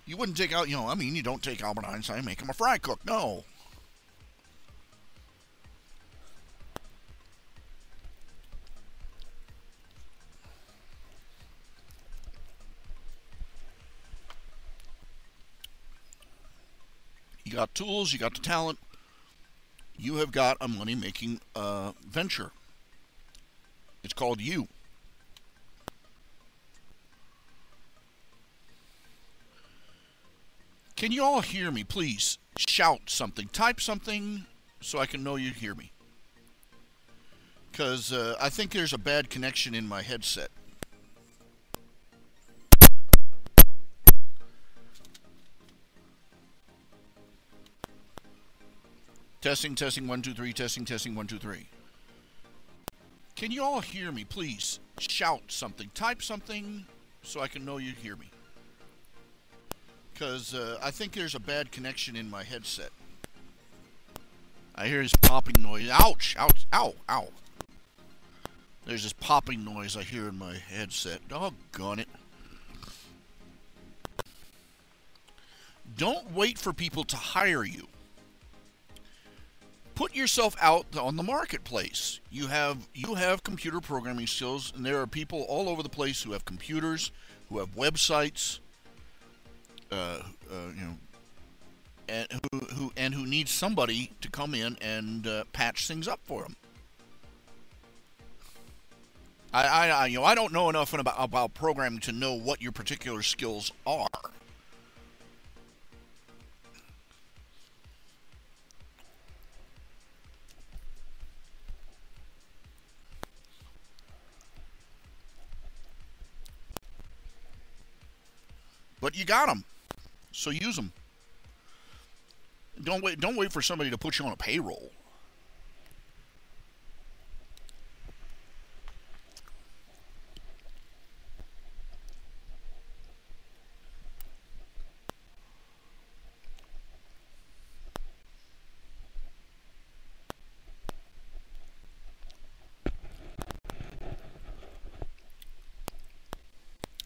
You wouldn't take out, you don't take Albert Einstein and make him a fry cook. No. You got tools, you got the talent, you have got a money-making venture. It's called you. Can you all hear me? Please shout something. Type something so I can know you hear me. Because I think there's a bad connection in my headset. Testing, 1, 2, 3, testing, 1, 2, 3. Can you all hear me? Please shout something. Type something so I can know you hear me. Because I think there's a bad connection in my headset. I hear this popping noise. Ouch! Ouch! Ow! Ow! There's this popping noise I hear in my headset. Doggone it. Don't wait for people to hire you. Put yourself out on the marketplace. You have computer programming skills, and there are people all over the place who have computers, who have websites, and who need somebody to come in and patch things up for them. I don't know enough about programming to know what your particular skills are. But you got them, so use them. Don't wait for somebody to put you on a payroll.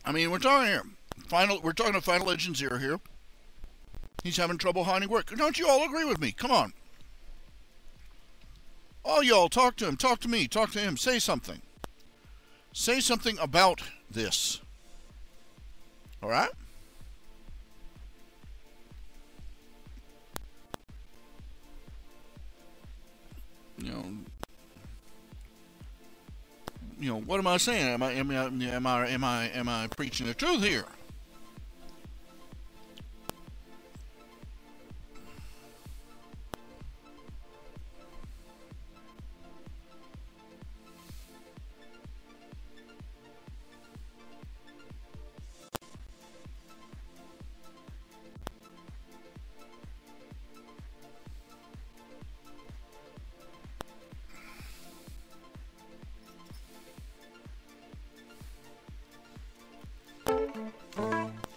I mean, we're talking here. We're talking to Final Legend Zero here. He's having trouble finding work. Don't you all agree with me? Come on. All y'all, talk to him. Talk to me. Talk to him. Say something. Say something about this. All right? You know, what am I saying? Am I preaching the truth here?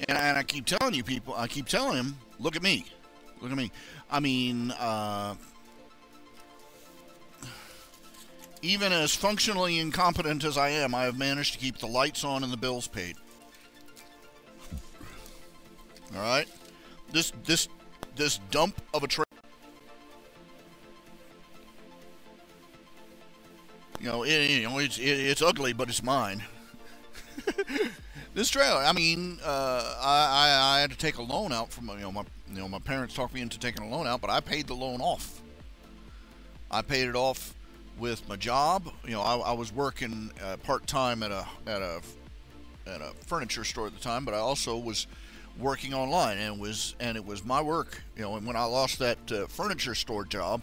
And I keep telling you people, I keep telling him, look at me. Look at me. I mean, even as functionally incompetent as I am, I have managed to keep the lights on and the bills paid. All right? This dump of a trade. It's ugly, but it's mine. This trailer, I mean, I had to take a loan out from my parents talked me into taking a loan out, but I paid the loan off. I paid it off with my job. I was working part time at a furniture store at the time, but I also was working online, and it was my work. And when I lost that furniture store job,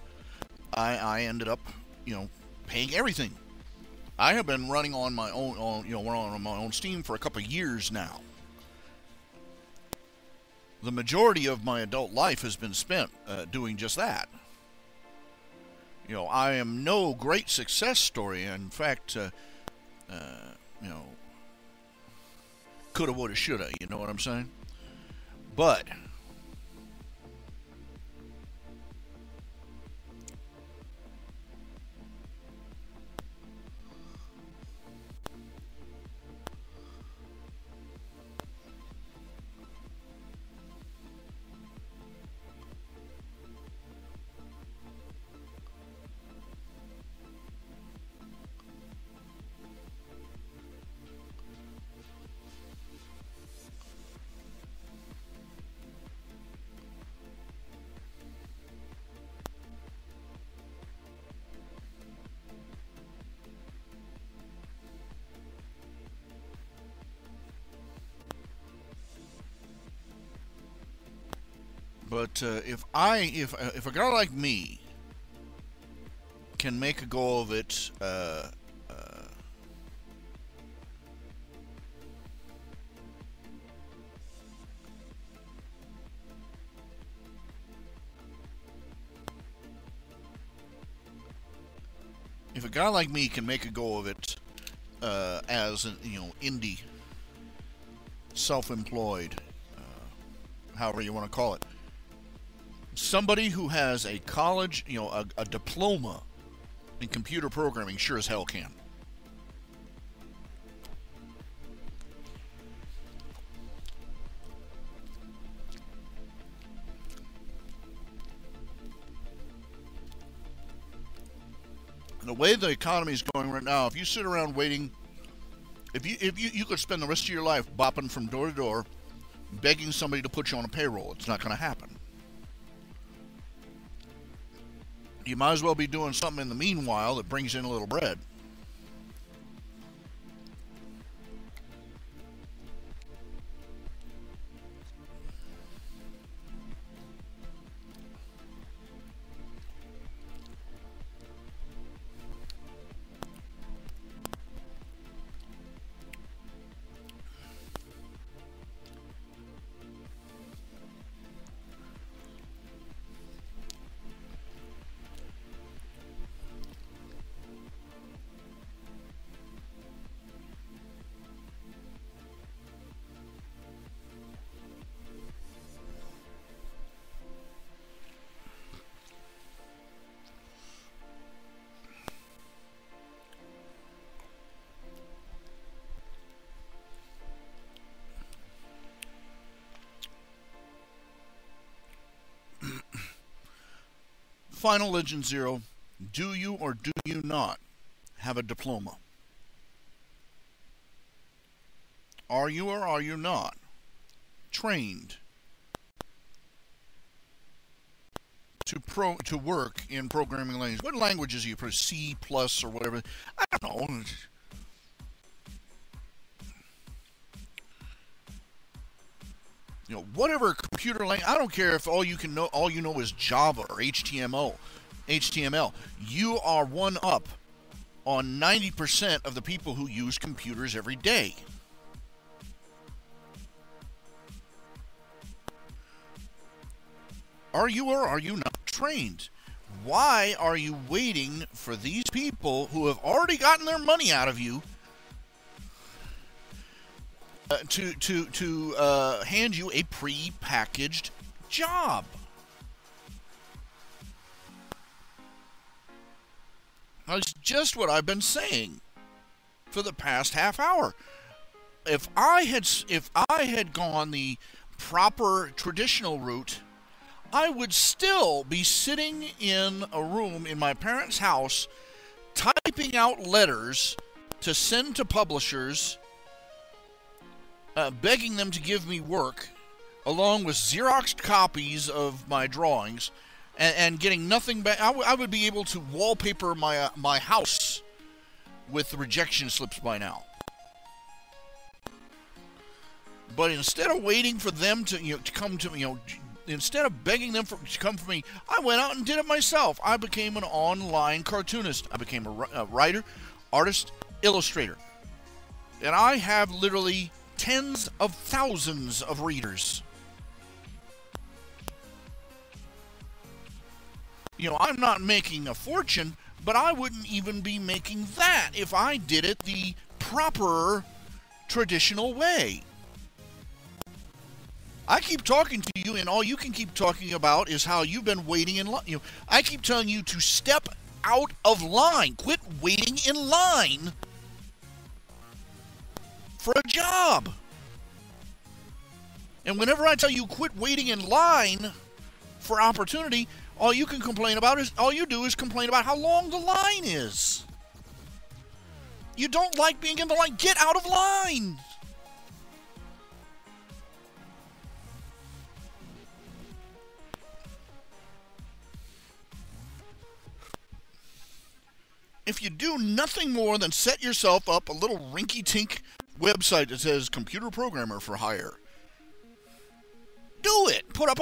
I ended up paying everything. I have been running on my own, on my own steam for a couple of years now. The majority of my adult life has been spent doing just that. I am no great success story. In fact, coulda, woulda, shoulda. You know what I'm saying? But if a guy like me can make a go of it, if a guy like me can make a go of it as an indie, self-employed, however you want to call it, somebody who has a college, a diploma in computer programming sure as hell can. The way the economy is going right now, if you sit around waiting, if you could spend the rest of your life bopping from door to door, begging somebody to put you on a payroll, it's not going to happen. You might as well be doing something in the meanwhile that brings in a little bread. Final Legend Zero, do you or do you not have a diploma? Are you or are you not trained to work in programming language. What languages do you put? C plus or whatever? I don't know. You know, whatever computer language. I don't care if all you know is Java or HTML. You are one up on 90% of the people who use computers every day. Are you or are you not trained? Why are you waiting for these people who have already gotten their money out of you to hand you a pre-packaged job? That's just what I've been saying for the past half hour. If I had gone the proper traditional route, I would still be sitting in a room in my parents' house typing out letters to send to publishers, begging them to give me work, along with Xeroxed copies of my drawings, and getting nothing back. I would be able to wallpaper my house with the rejection slips by now. But instead of waiting for them to come to me, instead of begging them to come for me, I went out and did it myself. I became an online cartoonist. I became a writer, artist, illustrator. And I have literally tens of thousands of readers. I'm not making a fortune, but I wouldn't even be making that if I did it the proper, traditional way. I keep talking to you, and all you can keep talking about is how you've been waiting in line. I keep telling you to step out of line. Quit waiting in line for a job. And whenever I tell you quit waiting in line for opportunity, all you do is complain about how long the line is. You don't like being in the line. Get out of line. If you do nothing more than set yourself up a little rinky-tink website that says computer programmer for hire, do it. Put up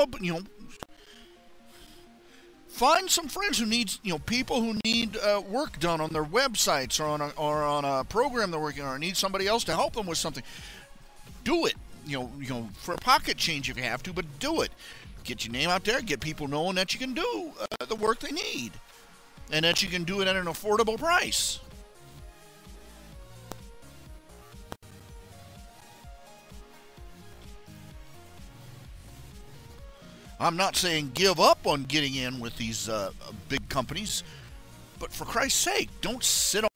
find some friends who need, people who need work done on their websites or on a program they're working on, or need somebody else to help them with something. Do it. For a pocket change if you have to, but do it. Get your name out there. Get people knowing that you can do the work they need, and that you can do it at an affordable price. I'm not saying give up on getting in with these big companies, but for Christ's sake, don't sit on.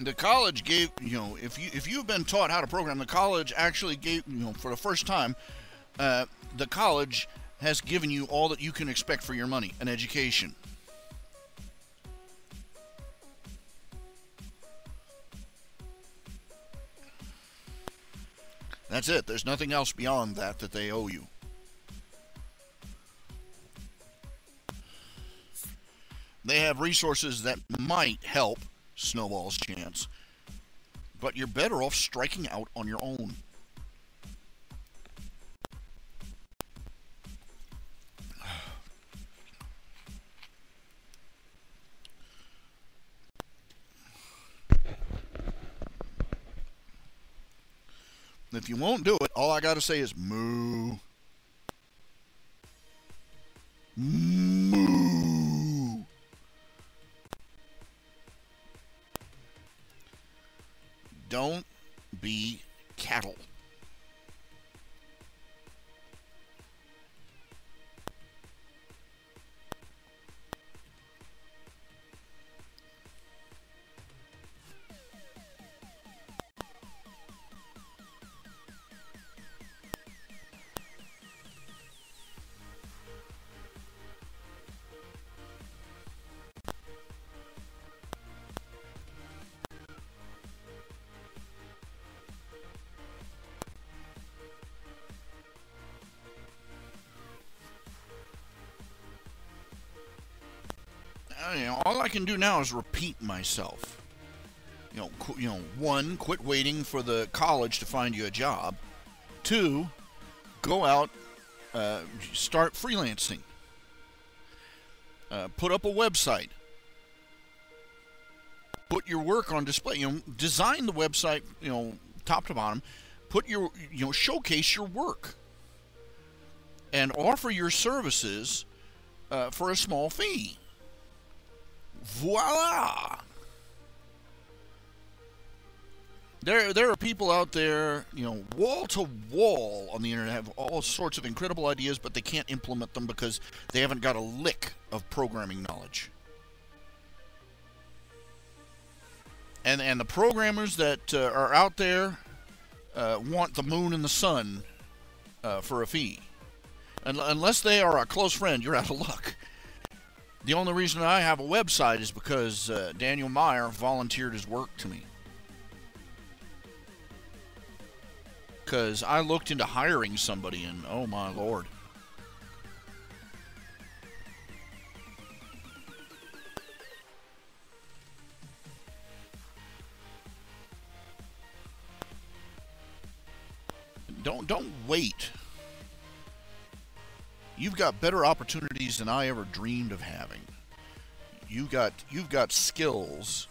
The college gave, if you've been taught how to program, the college actually gave, for the first time, the college has given you all that you can expect for your money, an education. That's it. There's nothing else beyond that they owe you. They have resources that might help Snowball's chance, but you're better off striking out on your own. If you won't do it, all I got to say is moo. Moo. Don't be cattle. all I can do now is repeat myself. One, quit waiting for the college to find you a job. Two, go out, start freelancing. Put up a website. Put your work on display. Design the website, top to bottom. Put your, showcase your work. And offer your services for a small fee. Voila! There are people out there, wall to wall on the internet, have all sorts of incredible ideas, but they can't implement them because they haven't got a lick of programming knowledge. And the programmers that are out there want the moon and the sun for a fee. Unless they are a close friend, you're out of luck. The only reason I have a website is because Daniel Meyer volunteered his work to me. Because I looked into hiring somebody, and oh my lord. Don't wait. You've got better opportunities than I ever dreamed of having. You've got skills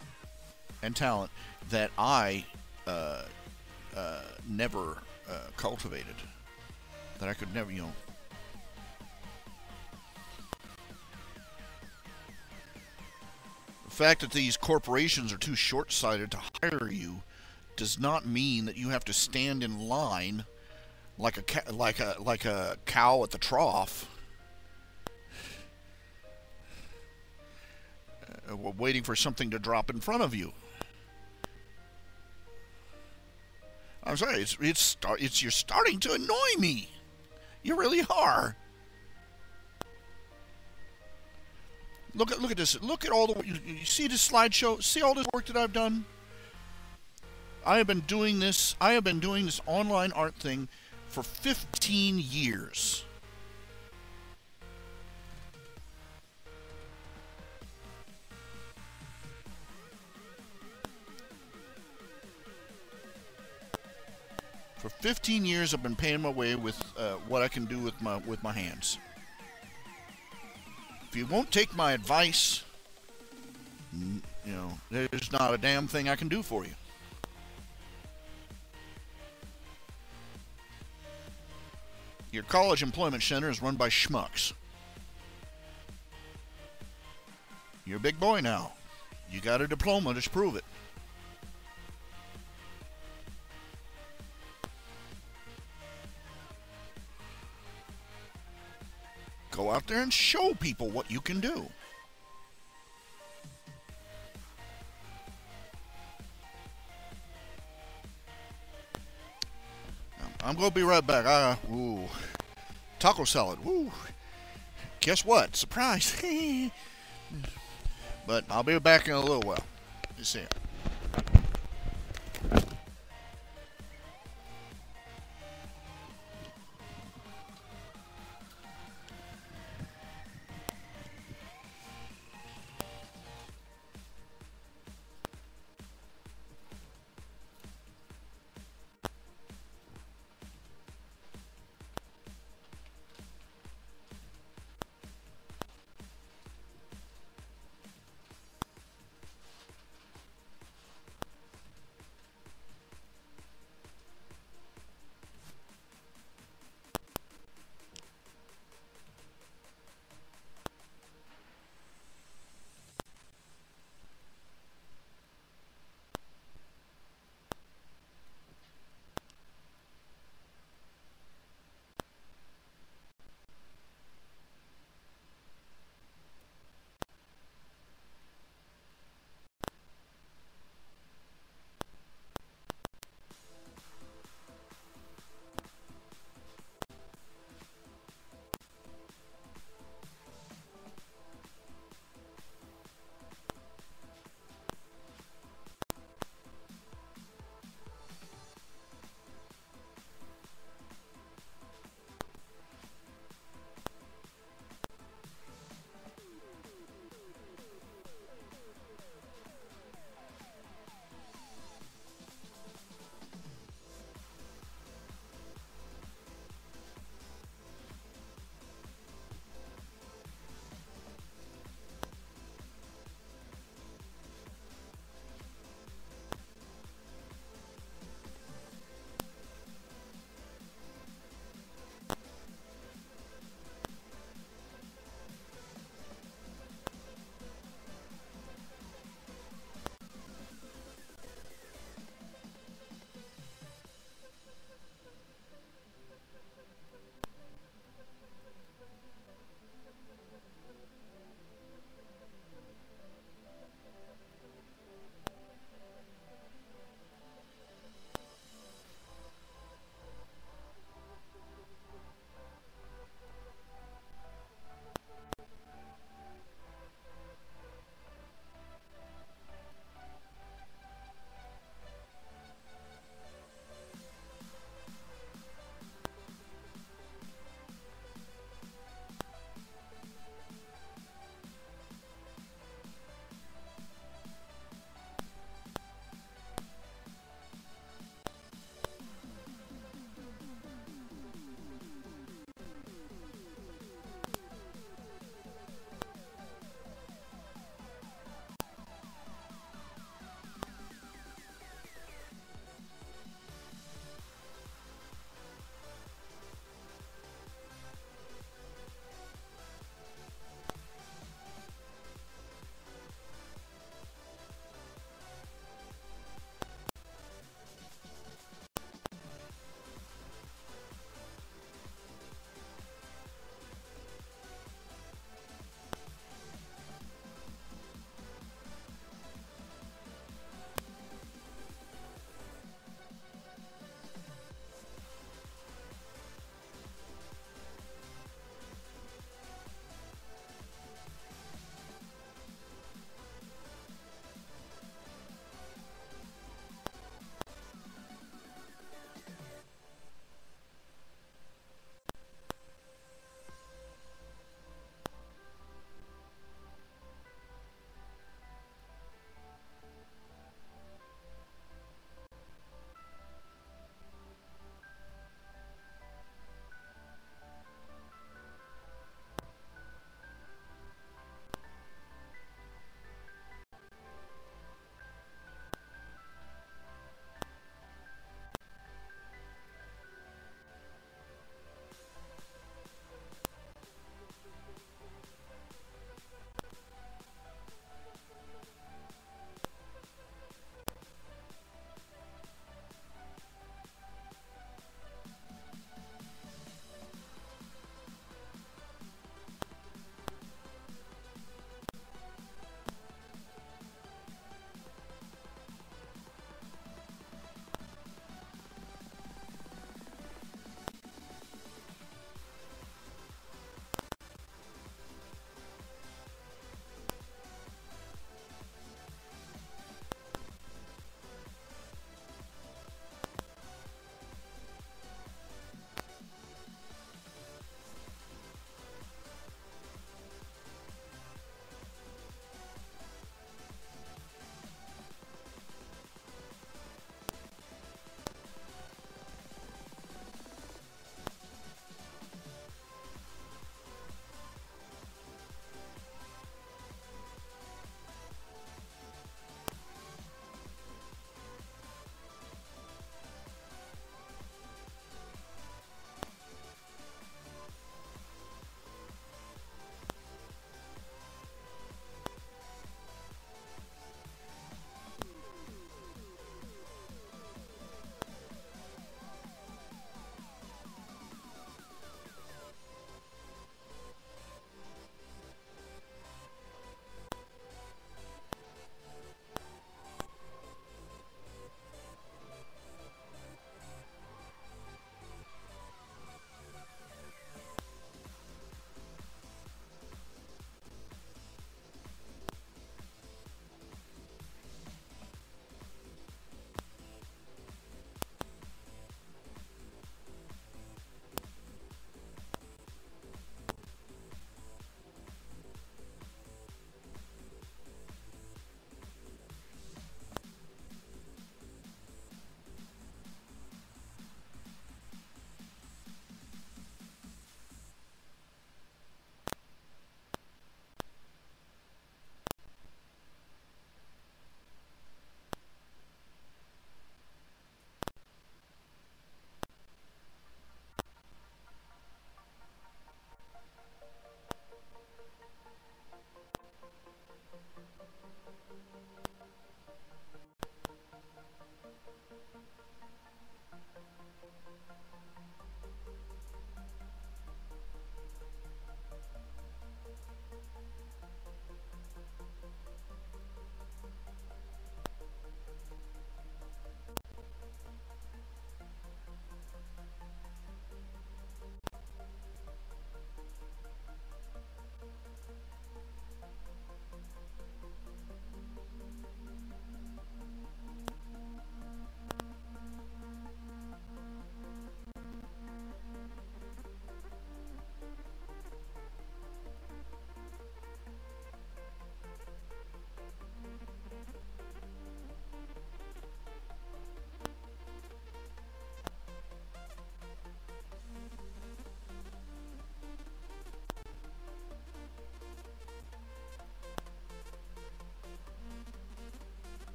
and talent that I never cultivated. That I could never, The fact that these corporations are too short-sighted to hire you does not mean that you have to stand in line like a cow at the trough, waiting for something to drop in front of you. I'm sorry, you're starting to annoy me. You really are. Look at this. Look at all the you see this slideshow. See all this work that I've done. I have been doing this online art thing for 15 years. For 15 years, I've been paying my way with what I can do with my hands. If you won't take my advice, there's not a damn thing I can do for you. Your college employment center is run by schmucks. You're a big boy now. You got a diploma to prove it. Go out there and show people what you can do. I'm going to be right back. Taco salad. Ooh. Guess what? Surprise. But I'll be back in a little while. You see it.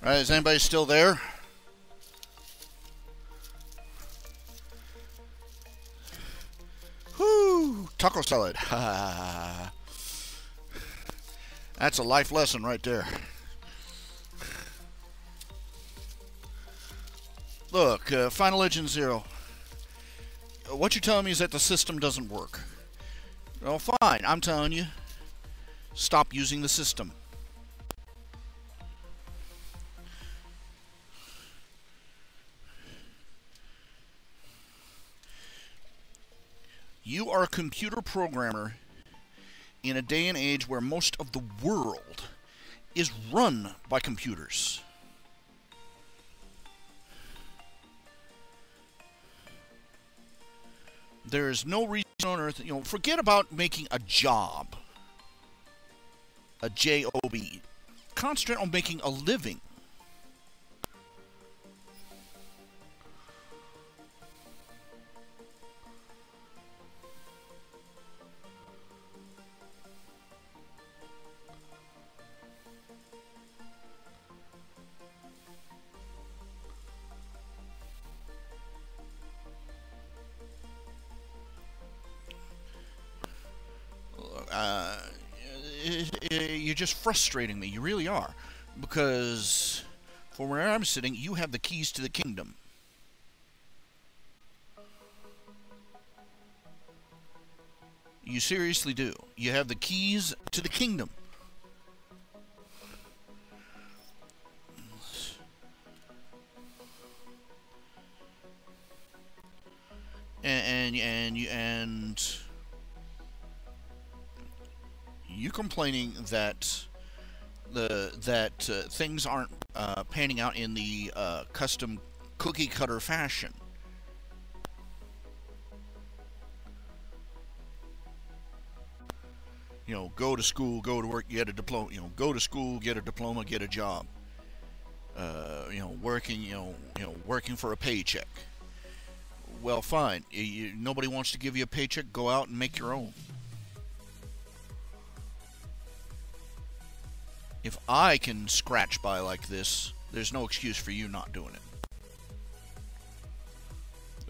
Alright, is anybody still there? Whoo! Taco salad. That's a life lesson right there. Look, Final Legend Zero. What you're telling me is that the system doesn't work. Well, fine. I'm telling you. Stop using the system. You are a computer programmer in a day and age where most of the world is run by computers. There is no reason on earth, forget about making a job, a J-O-B. Concentrate on making a living. You're just frustrating me. You really are. Because from where I'm sitting, you have the keys to the kingdom. You seriously do. You have the keys to the kingdom. And you complaining that things aren't panning out in the custom cookie cutter fashion. Go to school, go to work, get a diploma. Go to school, get a diploma, get a job. Working for a paycheck. Well, fine. Nobody wants to give you a paycheck. Go out and make your own. If I can scratch by like this, there's no excuse for you not doing it.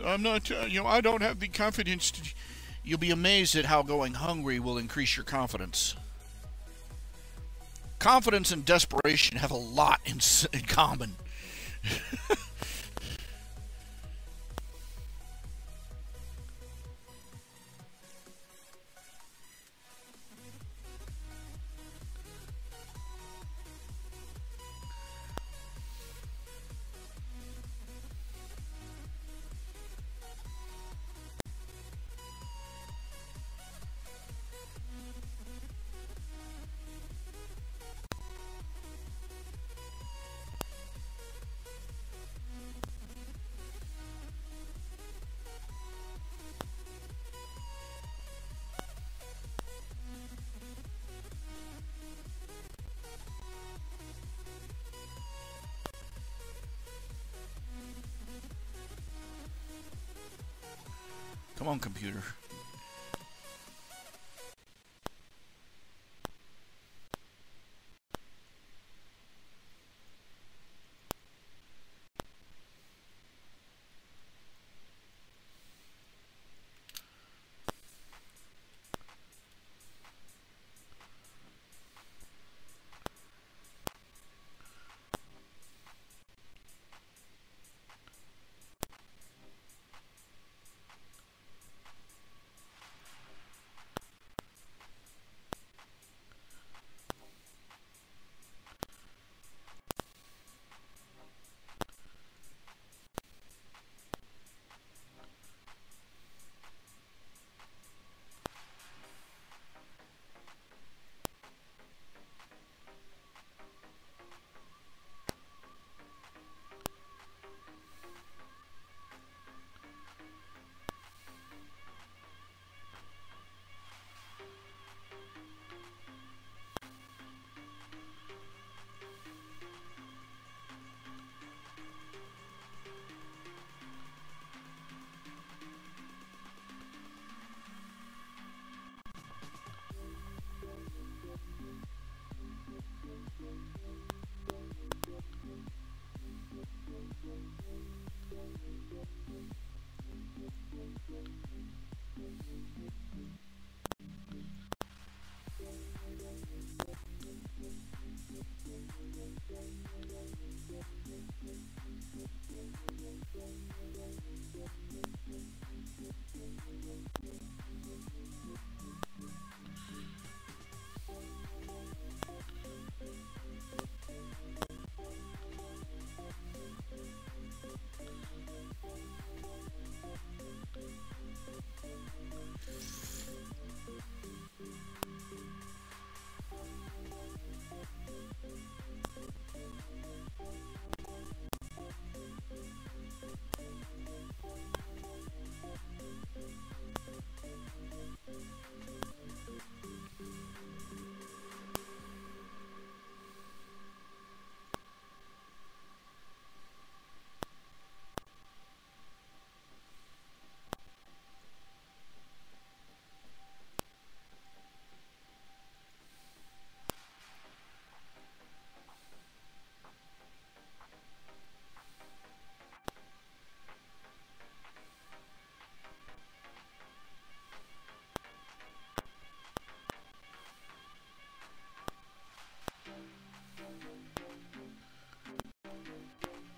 I'm not, I don't have the confidence to... You'll be amazed at how going hungry will increase your confidence. Confidence and desperation have a lot in common. Come on, computer.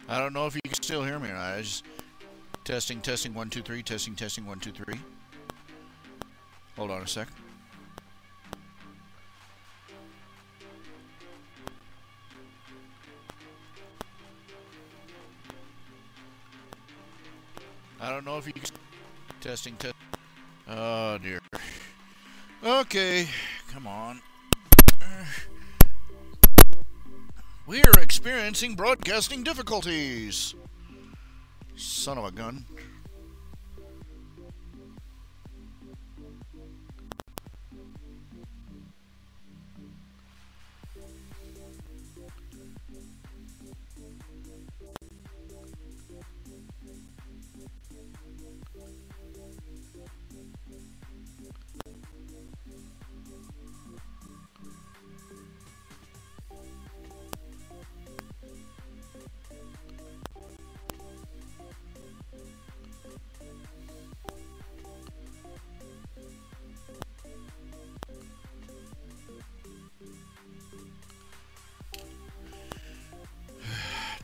I don't know if you can still hear me or not. I just testing, 1 2 3, testing 1 2 3. Hold on a sec. I don't know if you can testing. Oh dear. Okay, come on. We are experiencing broadcasting difficulties. Son of a gun.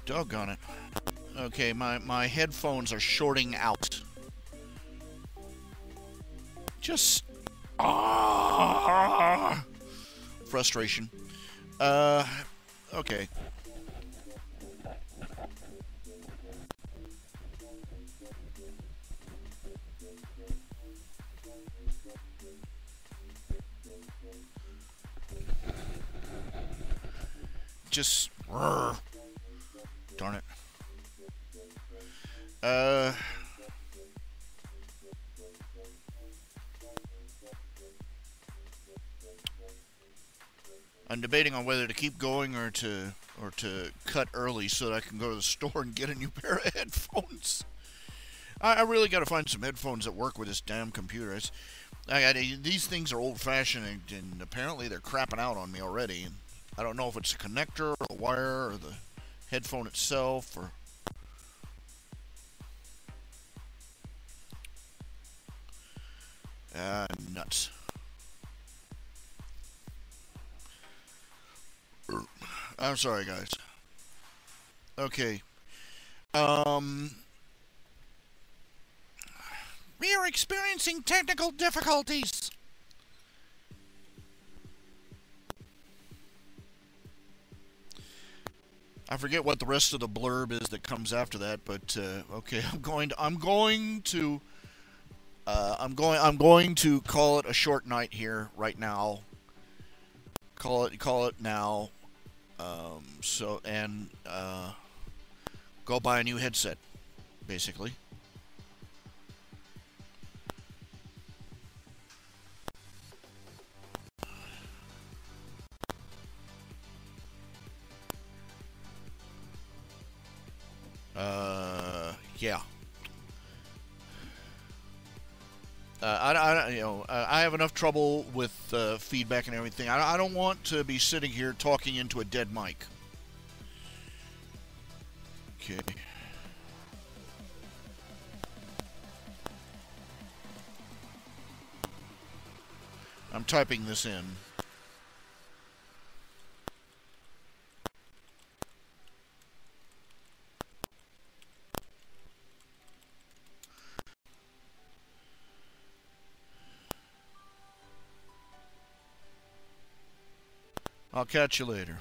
Doggone it. Okay, my headphones are shorting out. Just frustration. Okay. Just darn it. I'm debating on whether to keep going or to cut early so that I can go to the store and get a new pair of headphones. I really got to find some headphones that work with this damn computer. These things are old-fashioned, and apparently they're crapping out on me already. And I don't know if it's a connector or the wire or the headphone itself or... nuts. I'm sorry, guys. Okay. We are experiencing technical difficulties. I forget what the rest of the blurb is that comes after that, but okay, I'm going to call it a short night here right now. Call it now. Go buy a new headset, basically. Yeah. I have enough trouble with feedback and everything. I don't want to be sitting here talking into a dead mic. Okay. I'm typing this in. I'll catch you later.